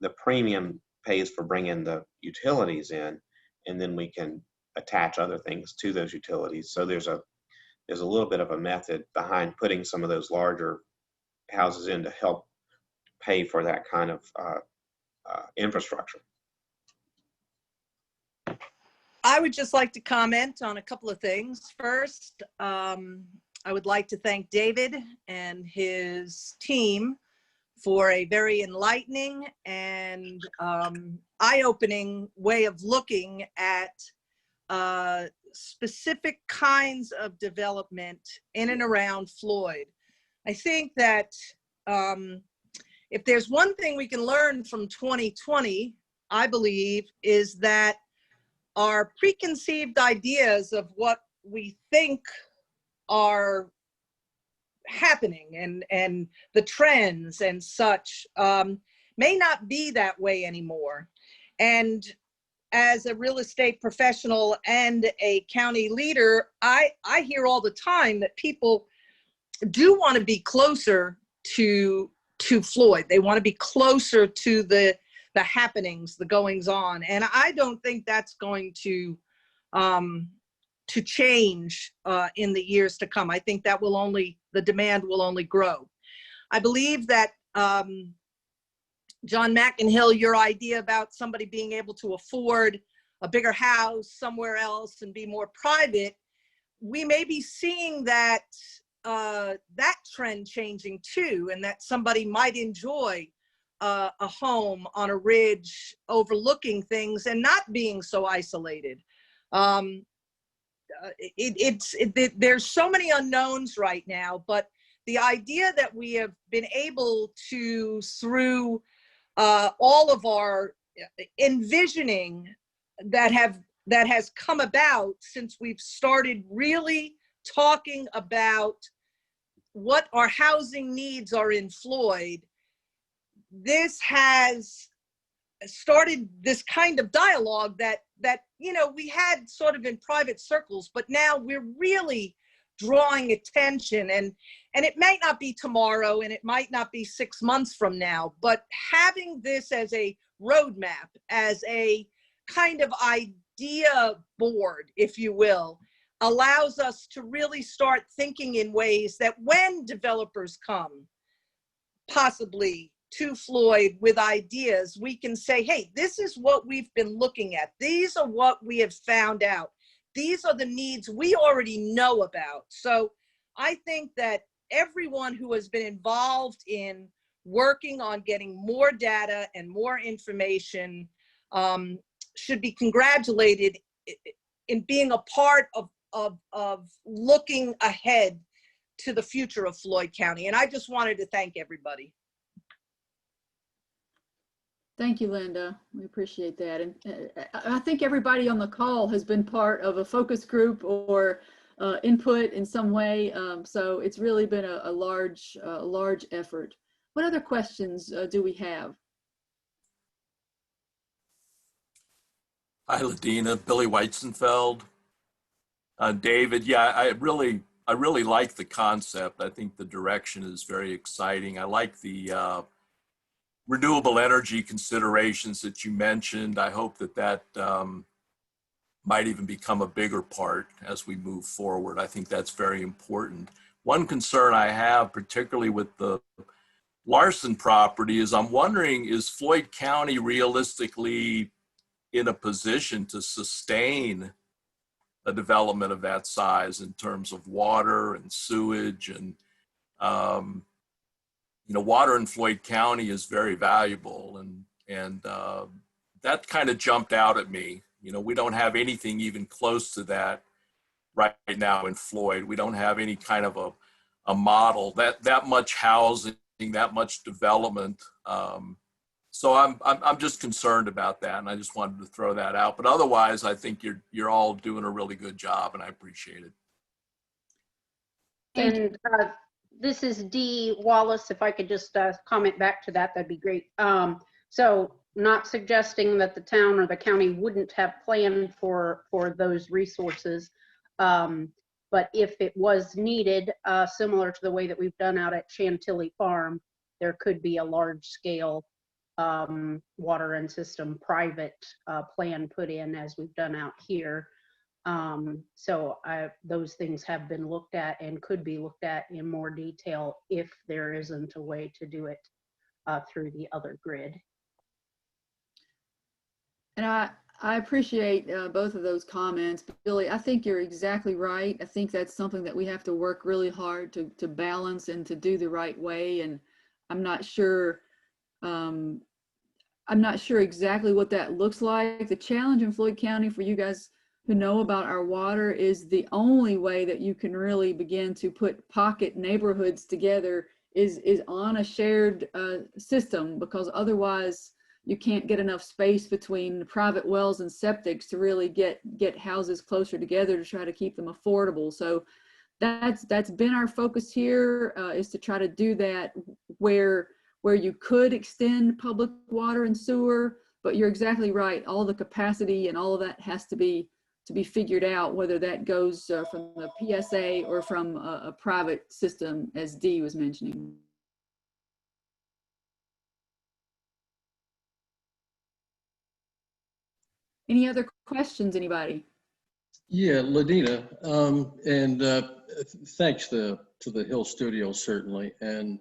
the premium pays for bringing the utilities in, and then we can attach other things to those utilities. So there's a little bit of a method behind putting some of those larger houses in to help pay for that kind of infrastructure. I would just like to comment on a couple of things. First, I would like to thank David and his team for a very enlightening and eye-opening way of looking at specific kinds of development in and around Floyd. I think that if there's one thing we can learn from 2020, I believe, is that our preconceived ideas of what we think are happening and the trends and such may not be that way anymore. And as a real estate professional and a county leader, I hear all the time that people do want to be closer to Floyd. They want to be closer to the happenings, the goings on. And I don't think that's going to change in the years to come. I think that the demand will only grow. I believe that John McInhill, your idea about somebody being able to afford a bigger house somewhere else and be more private, we may be seeing that trend changing too, and that somebody might enjoy a home on a ridge overlooking things and not being so isolated. There's so many unknowns right now, but the idea that we have been able to, through all of our envisioning that has come about since we've started really talking about what our housing needs are in Floyd, this has started this kind of dialogue that we had sort of in private circles, but now we're really drawing attention, and it might not be tomorrow and it might not be 6 months from now, but having this as a roadmap, as a kind of idea board, if you will, allows us to really start thinking in ways that when developers come possibly to Floyd with ideas, we can say, hey, this is what we've been looking at. These are what we have found out. These are the needs we already know about. So I think that everyone who has been involved in working on getting more data and more information should be congratulated in being a part of looking ahead to the future of Floyd County. And I just wanted to thank everybody. Thank you, Linda. We appreciate that. And I think everybody on the call has been part of a focus group or input in some way. So it's really been a large effort. What other questions do we have? Hi, Ladina. Billy Weizenfeld. David, yeah, I really like the concept. I think the direction is very exciting. I like the renewable energy considerations that you mentioned. I hope that might even become a bigger part as we move forward. I think that's very important. One concern I have, particularly with the Larson property, is I'm wondering, is Floyd County realistically in a position to sustain a development of that size in terms of water and sewage? And water in Floyd County is very valuable, and that kind of jumped out at me. We don't have anything even close to that right now in Floyd. We don't have any kind of a model that much housing, that much development. So I'm just concerned about that, and I just wanted to throw that out. But otherwise, I think you're all doing a really good job, and I appreciate it. And This is Dee Wallace. If I could just comment back to that, that'd be great. So not suggesting that the town or the county wouldn't have planned for those resources. But if it was needed, similar to the way that we've done out at Chantilly Farm, there could be a large scale water and system private plan put in as we've done out here. So those things have been looked at and could be looked at in more detail if there isn't a way to do it through the other grid. And I appreciate both of those comments. Billy, I think you're exactly right. I think that's something that we have to work really hard to balance and to do the right way. And I'm not sure exactly what that looks like. The challenge in Floyd County for you guys who know about our water is the only way that you can really begin to put pocket neighborhoods together is on a shared system, because otherwise you can't get enough space between private wells and septics to really get houses closer together to try to keep them affordable. So that's been our focus here, is to try to do that where you could extend public water and sewer, but you're exactly right. All the capacity and all of that has to be figured out, whether that goes from the PSA or from a private system, as Dee was mentioning. Any other questions, anybody? Yeah, Ladina, and thanks to the Hill Studio, certainly. And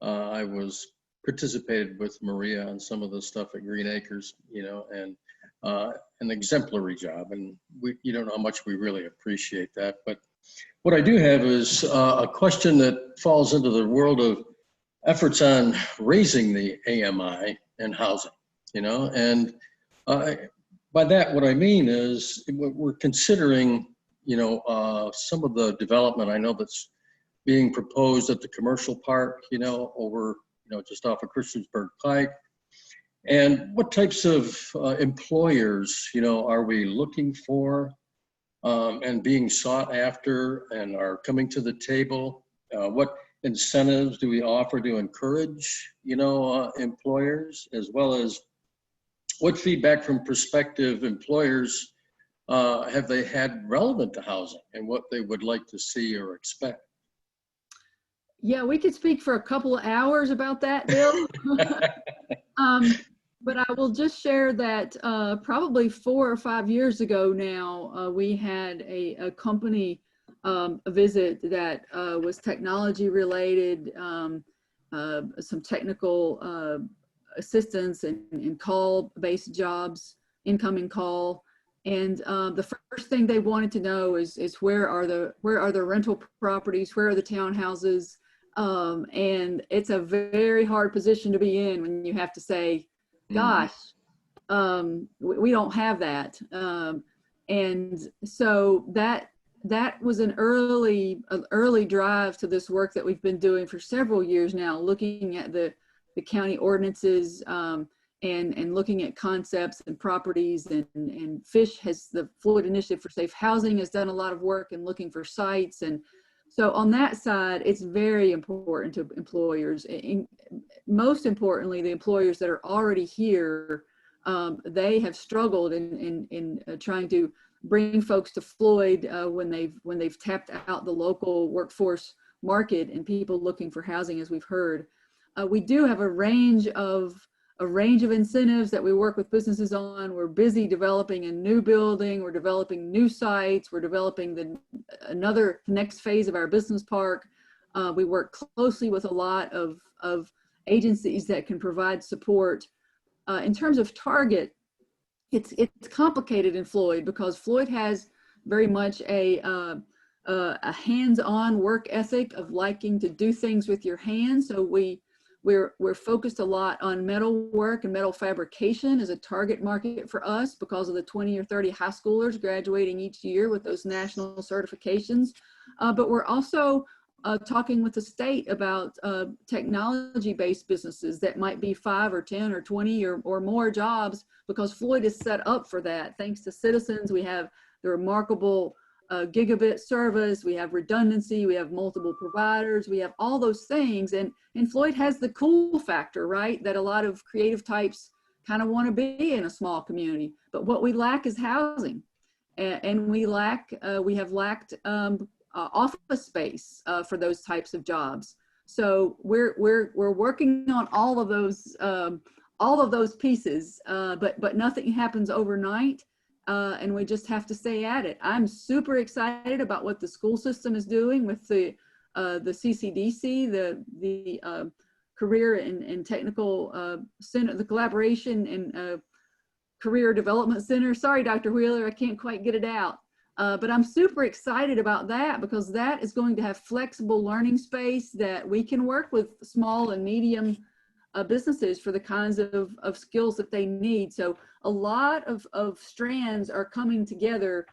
I participated with Maria on some of the stuff at Green Acres, and an exemplary job. And you don't know how much we really appreciate that. But what I do have is a question that falls into the world of efforts on raising the AMI and housing, and by that, what I mean is we're considering, some of the development I know that's being proposed at the commercial park, over, just off of Christiansburg Pike. And what types of employers, are we looking for and being sought after and are coming to the table? What incentives do we offer to encourage, employers, as well as what feedback from prospective employers have they had relevant to housing and what they would like to see or expect? Yeah, we could speak for a couple of hours about that, Bill. But I will just share that probably 4 or 5 years ago now, we had a company visit that was technology related, some technical assistance and call-based jobs, incoming call. And the first thing they wanted to know is where are the rental properties, where are the townhouses? And it's a very hard position to be in when you have to say, gosh, we don't have that. And so that was an early drive to this work that we've been doing for several years now, looking at the county ordinances and looking at concepts and properties, and FISH the Floyd Initiative for Safe Housing has done a lot of work in looking for sites. And so on that side, it's very important to employers. Most importantly, the employers that are already here, they have struggled in trying to bring folks to Floyd when they've tapped out the local workforce market and people looking for housing, as we've heard. We do have a range of incentives that we work with businesses on. We're busy developing a new building. We're developing new sites. We're developing another next phase of our business park. We work closely with a lot of agencies that can provide support. In terms of target, it's complicated in Floyd because Floyd has very much a hands-on work ethic of liking to do things with your hands. So we're focused a lot on metal work, and metal fabrication is a target market for us because of the 20 or 30 high schoolers graduating each year with those national certifications. But we're also talking with the state about technology-based businesses that might be 5 or 10 or 20 or more jobs, because Floyd is set up for that. Thanks to citizens, we have the remarkable gigabit service, we have redundancy, we have multiple providers, we have all those things. And Floyd has the cool factor, right? That a lot of creative types kind of want to be in a small community. But what we lack is housing. And we have lacked office space for those types of jobs. So we're working on all of those pieces, but nothing happens overnight. And we just have to stay at it. I'm super excited about what the school system is doing with the CCDC, the Career and Technical Center, the Collaboration and Career Development Center. Sorry, Dr. Wheeler, I can't quite get it out. But I'm super excited about that because that is going to have flexible learning space that we can work with small and medium businesses for the kinds of skills that they need. So a lot of strands are coming together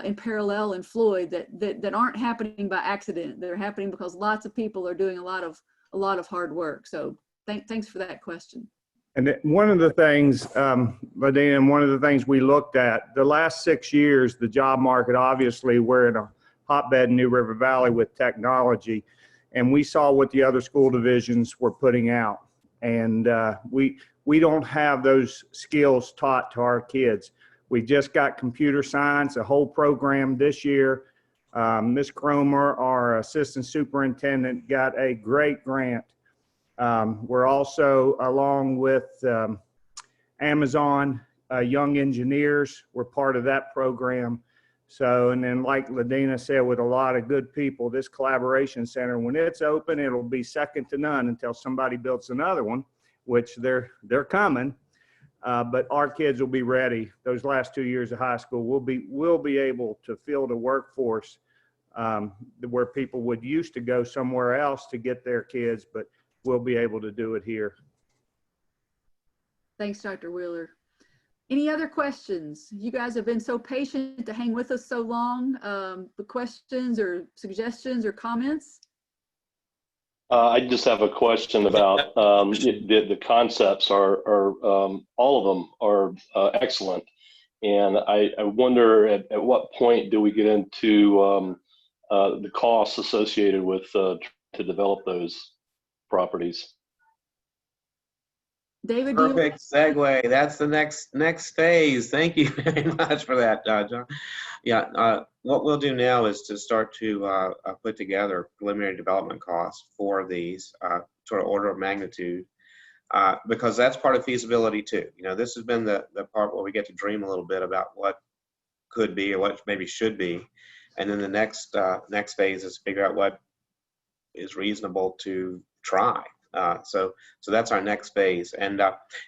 in parallel in Floyd that aren't happening by accident. They're happening because lots of people are doing a lot of hard work. So thanks for that question. And one of the things, Ladina, and one of the things we looked at, the last 6 years, the job market, obviously, we're in a hotbed in New River Valley with technology, and we saw what the other school divisions were putting out. And we don't have those skills taught to our kids. We just got computer science, a whole program this year. Ms. Cromer, our assistant superintendent, got a great grant. We're also, along with Amazon Young Engineers, we're part of that program. So, and then like Ladina said, with a lot of good people, this collaboration center, when it's open, it'll be second to none until somebody builds another one, which they're coming. But our kids will be ready. Those last 2 years of high school, we'll be able to field a workforce where people would used to go somewhere else to get their kids, but we'll be able to do it here. Thanks, Dr. Wheeler. Any other questions? You guys have been so patient to hang with us so long. The questions or suggestions or comments? I just have a question about the concepts are all of them are excellent. And I wonder at what point do we get into the costs associated with to develop those properties? David, perfect segue. That's the next phase. Thank you very much for that, John. Yeah, what we'll do now is to start to put together preliminary development costs for these sort of order of magnitude, because that's part of feasibility too. You know, this has been the part where we get to dream a little bit about what could be or what maybe should be, and then the next phase is figure out what is reasonable to try. So that's our next phase, and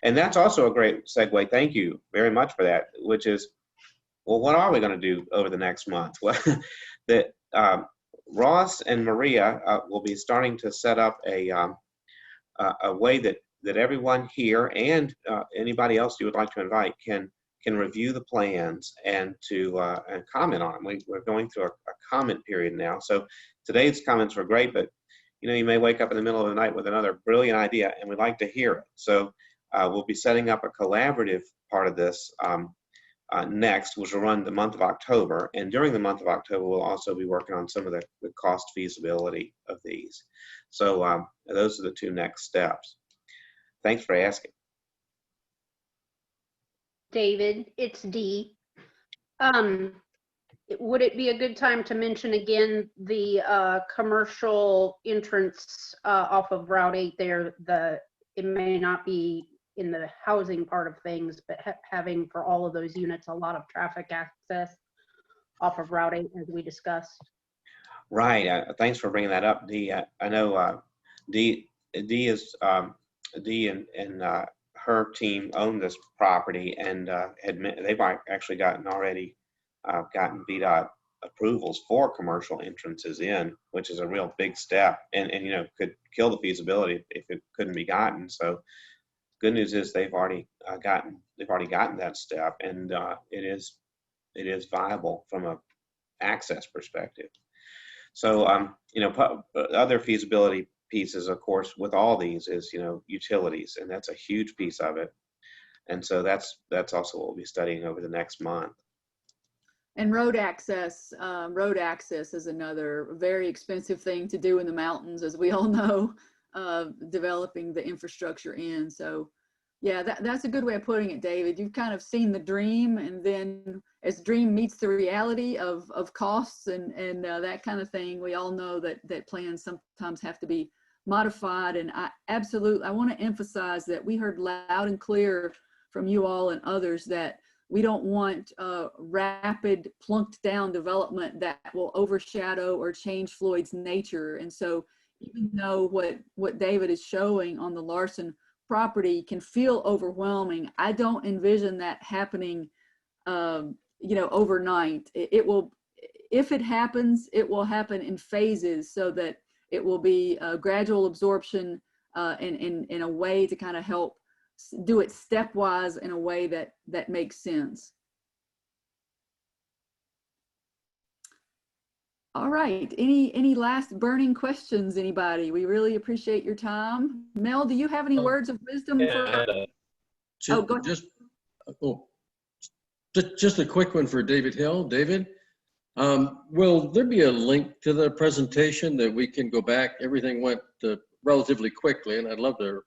that's also a great segue. Thank you very much for that. Which is, well, what are we going to do over the next month? Well, that Ross and Maria will be starting to set up a way that everyone here and anybody else you would like to invite can review the plans and and comment on them. We're going through a comment period now. So today's comments were great, but you know, you may wake up in the middle of the night with another brilliant idea, and we'd like to hear it. So we'll be setting up a collaborative part of this next, which will run the month of October. And during the month of October, we'll also be working on some of the cost feasibility of these. So those are the two next steps. Thanks for asking. David, it's Dee. Would it be a good time to mention again the commercial entrance off of Route 8 there? It may not be in the housing part of things, but having for all of those units a lot of traffic access off of Route 8 as we discussed. Right. Thanks for bringing that up, Dee. I know Dee and her team own this property, and they've actually gotten VDOT approvals for commercial entrances in, which is a real big step, and you know, could kill the feasibility if it couldn't be gotten. So good news is they've already gotten that step, and it is viable from a access perspective. So you know, other feasibility pieces, of course, with all these is, you know, utilities, and that's a huge piece of it. And so that's also what we'll be studying over the next month. And road access is another very expensive thing to do in the mountains, as we all know, developing the infrastructure in. So yeah, that's a good way of putting it, David. You've kind of seen the dream, and then as dream meets the reality of costs and that kind of thing, we all know that plans sometimes have to be modified. And I want to emphasize that we heard loud and clear from you all and others that we don't want rapid plunked down development that will overshadow or change Floyd's nature. And so even though what David is showing on the Larson property can feel overwhelming, I don't envision that happening, overnight. It will, if it happens, it will happen in phases, so that it will be a gradual absorption in a way to kind of help do it stepwise in a way that makes sense. All right, any last burning questions, anybody? We really appreciate your time. Mel, do you have any words of wisdom for? Just, go ahead. Just a quick one for David Hill. David, will there be a link to the presentation that we can go back? Everything went relatively quickly, and I'd love to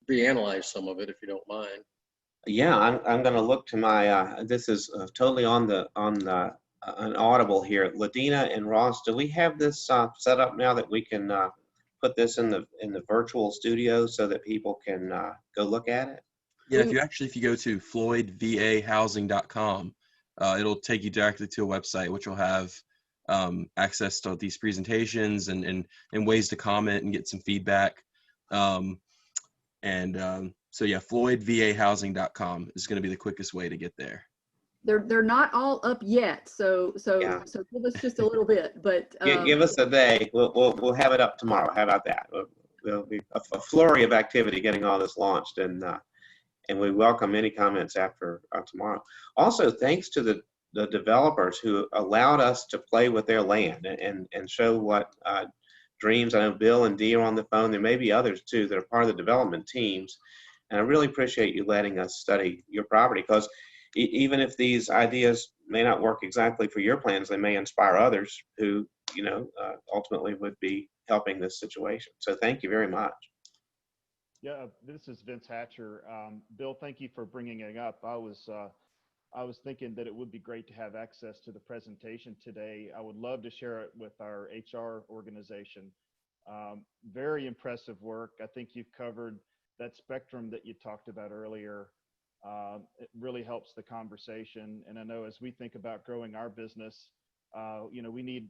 reanalyze some of it if you don't mind. Yeah, I'm going to look to my. This is totally on an audible here. Ladina and Ross, do we have this set up now that we can put this in the virtual studio so that people can go look at it? Yeah, if you go to floydvahousing.com, it'll take you directly to a website which will have access to these presentations and ways to comment and get some feedback. So yeah, floydvahousing.com is going to be the quickest way to get there. They're not all up yet, so give us just a little bit, but Give us a day. We'll have it up tomorrow. How about that? There'll be a flurry of activity getting all this launched, and we welcome any comments after tomorrow. Also, thanks to the developers who allowed us to play with their land and show what dreams. I know Bill and Dee are on the phone. There may be others too that are part of the development teams, and I really appreciate you letting us study your property, because even if these ideas may not work exactly for your plans, they may inspire others who, ultimately would be helping this situation. So thank you very much. Yeah, this is Vince Hatcher. Bill, thank you for bringing it up. I was thinking that it would be great to have access to the presentation today. I would love to share it with our HR organization. Very impressive work. I think you've covered that spectrum that you talked about earlier. It really helps the conversation. And I know as we think about growing our business, we need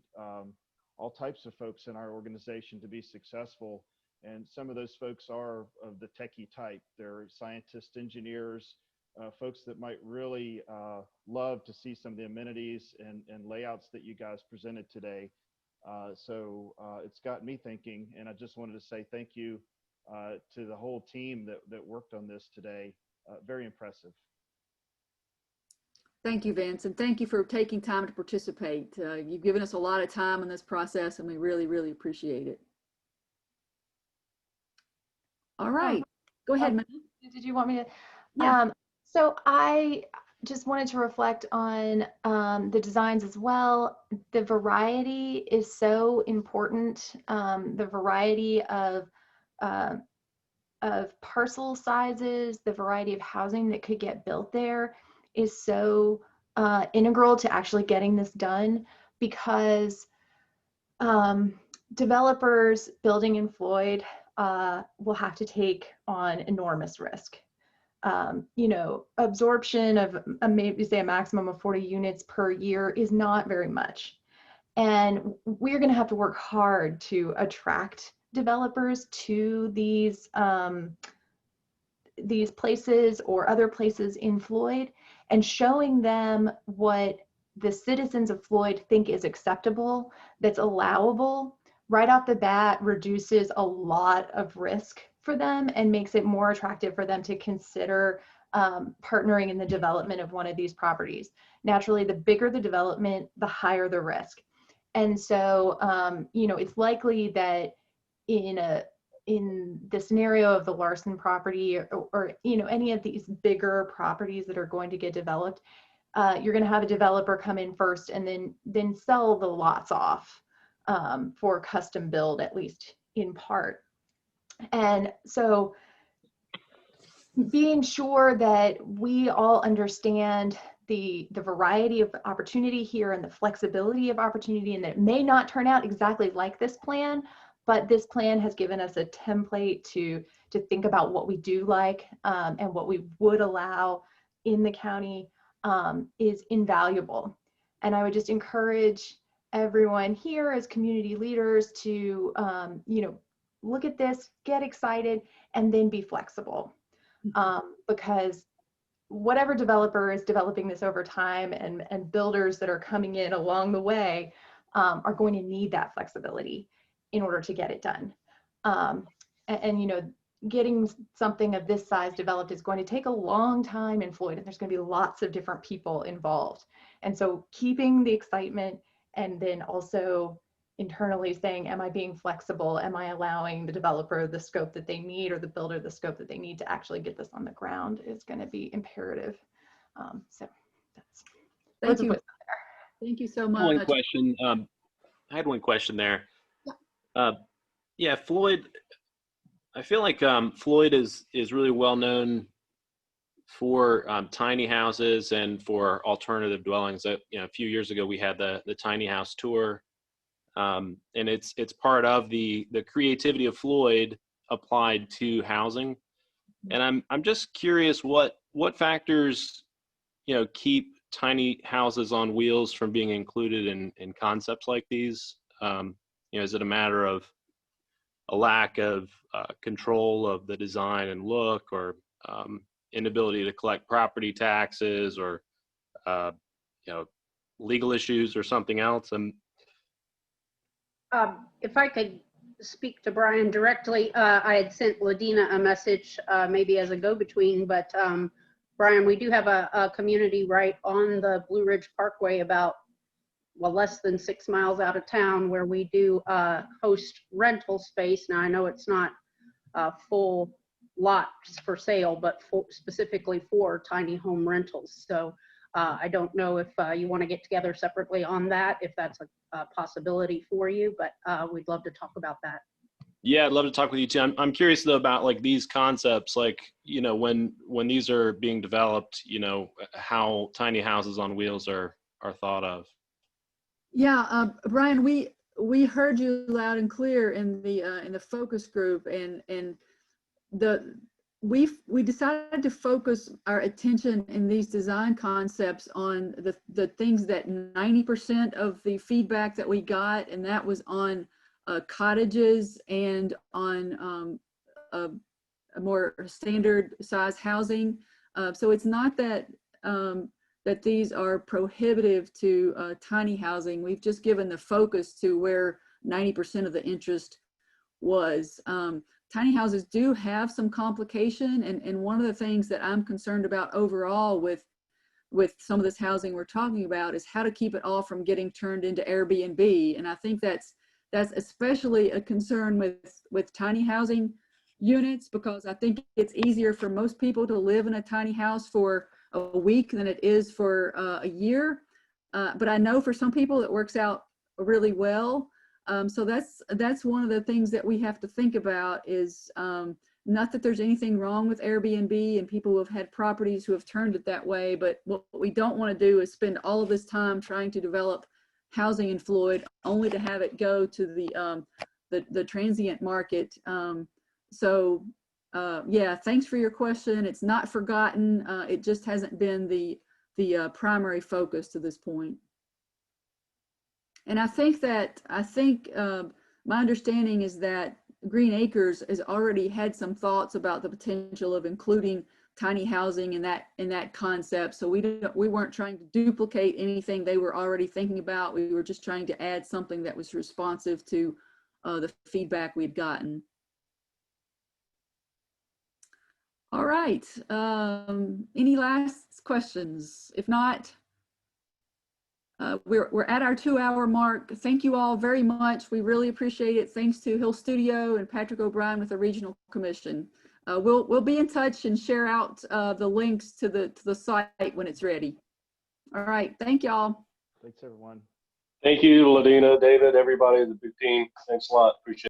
all types of folks in our organization to be successful. And some of those folks are of the techie type. They're scientists, engineers, folks that might really love to see some of the amenities and layouts that you guys presented today. So it's got me thinking, and I just wanted to say thank you to the whole team that worked on this today. Very impressive. Thank you, Vince, and thank you for taking time to participate. You've given us a lot of time in this process, and we really, really appreciate it. All right, go ahead, Mel. Did you want me to? Yeah. So I just wanted to reflect on the designs as well. The variety is so important. The variety of parcel sizes, the variety of housing that could get built there is so integral to actually getting this done, because developers building in Floyd will have to take on enormous risk. Absorption of maybe say a maximum of 40 units per year is not very much. And we're going to have to work hard to attract developers to these places or other places in Floyd, and showing them what the citizens of Floyd think is acceptable, that's allowable, right off the bat reduces a lot of risk for them and makes it more attractive for them to consider partnering in the development of one of these properties. Naturally, the bigger the development, the higher the risk. And so, it's likely that in the scenario of the Larson property or any of these bigger properties that are going to get developed, you're going to have a developer come in first and then sell the lots off for custom build, at least in part. And so being sure that we all understand the variety of opportunity here and the flexibility of opportunity, and that it may not turn out exactly like this plan, but this plan has given us a template to think about what we do like and what we would allow in the county is invaluable. And I would just encourage everyone here as community leaders to look at this, get excited, and then be flexible. Because whatever developer is developing this over time and builders that are coming in along the way are going to need that flexibility in order to get it done. Getting something of this size developed is going to take a long time in Floyd, and there's going to be lots of different people involved. And so keeping the excitement, and then also internally saying, am I being flexible? Am I allowing the developer the scope that they need, or the builder the scope that they need to actually get this on the ground, is going to be imperative. So that's Thank you. Thank you so much. One question. I had one question there. Yeah, Floyd. I feel like Floyd is really well known for tiny houses and for alternative dwellings. A few years ago we had the tiny house tour, and it's part of the creativity of Floyd applied to housing. And I'm just curious what factors keep tiny houses on wheels from being included in concepts like these. Is it a matter of a lack of control of the design and look, or inability to collect property taxes, or legal issues, or something else? And if I could speak to Brian directly, I had sent Ladina a message, maybe as a go-between, but Brian, we do have a community right on the Blue Ridge Parkway, about less than 6 miles out of town, where we do host rental space. Now, I know it's not full lots for sale, but specifically for tiny home rentals. So I don't know if you want to get together separately on that, if that's a possibility for you, but we'd love to talk about that. yeah, I'd love to talk with you too. I'm curious though about like these concepts, like when these are being developed, how tiny houses on wheels are thought of. Yeah, Brian, we heard you loud and clear in the focus group, and we decided to focus our attention in these design concepts on the things that 90% of the feedback that we got, and that was on cottages and on a more standard size housing. So it's not that that these are prohibitive to tiny housing. We've just given the focus to where 90% of the interest was. Tiny houses do have some complication, and one of the things that I'm concerned about overall with some of this housing we're talking about is how to keep it all from getting turned into Airbnb. And I think that's especially a concern with tiny housing units, because I think it's easier for most people to live in a tiny house for a week than it is for a year. But I know for some people it works out really well. So that's one of the things that we have to think about is not that there's anything wrong with Airbnb and people who have had properties who have turned it that way, but what we don't want to do is spend all of this time trying to develop housing in Floyd only to have it go to the transient market. Yeah, thanks for your question. It's not forgotten. It just hasn't been the primary focus to this point. And I think my understanding is that Green Acres has already had some thoughts about the potential of including tiny housing in that concept. So we weren't trying to duplicate anything they were already thinking about. We were just trying to add something that was responsive to the feedback we'd gotten. All right. Any last questions? If not, we're at our 2-hour mark. Thank you all very much. We really appreciate it. Thanks to Hill Studio and Patrick O'Brien with the Regional Commission. We'll be in touch and share out the links to the site when it's ready. All right. Thank y'all. Thanks, everyone. Thank you, Ladina, David, everybody, the big team. Thanks a lot. Appreciate it.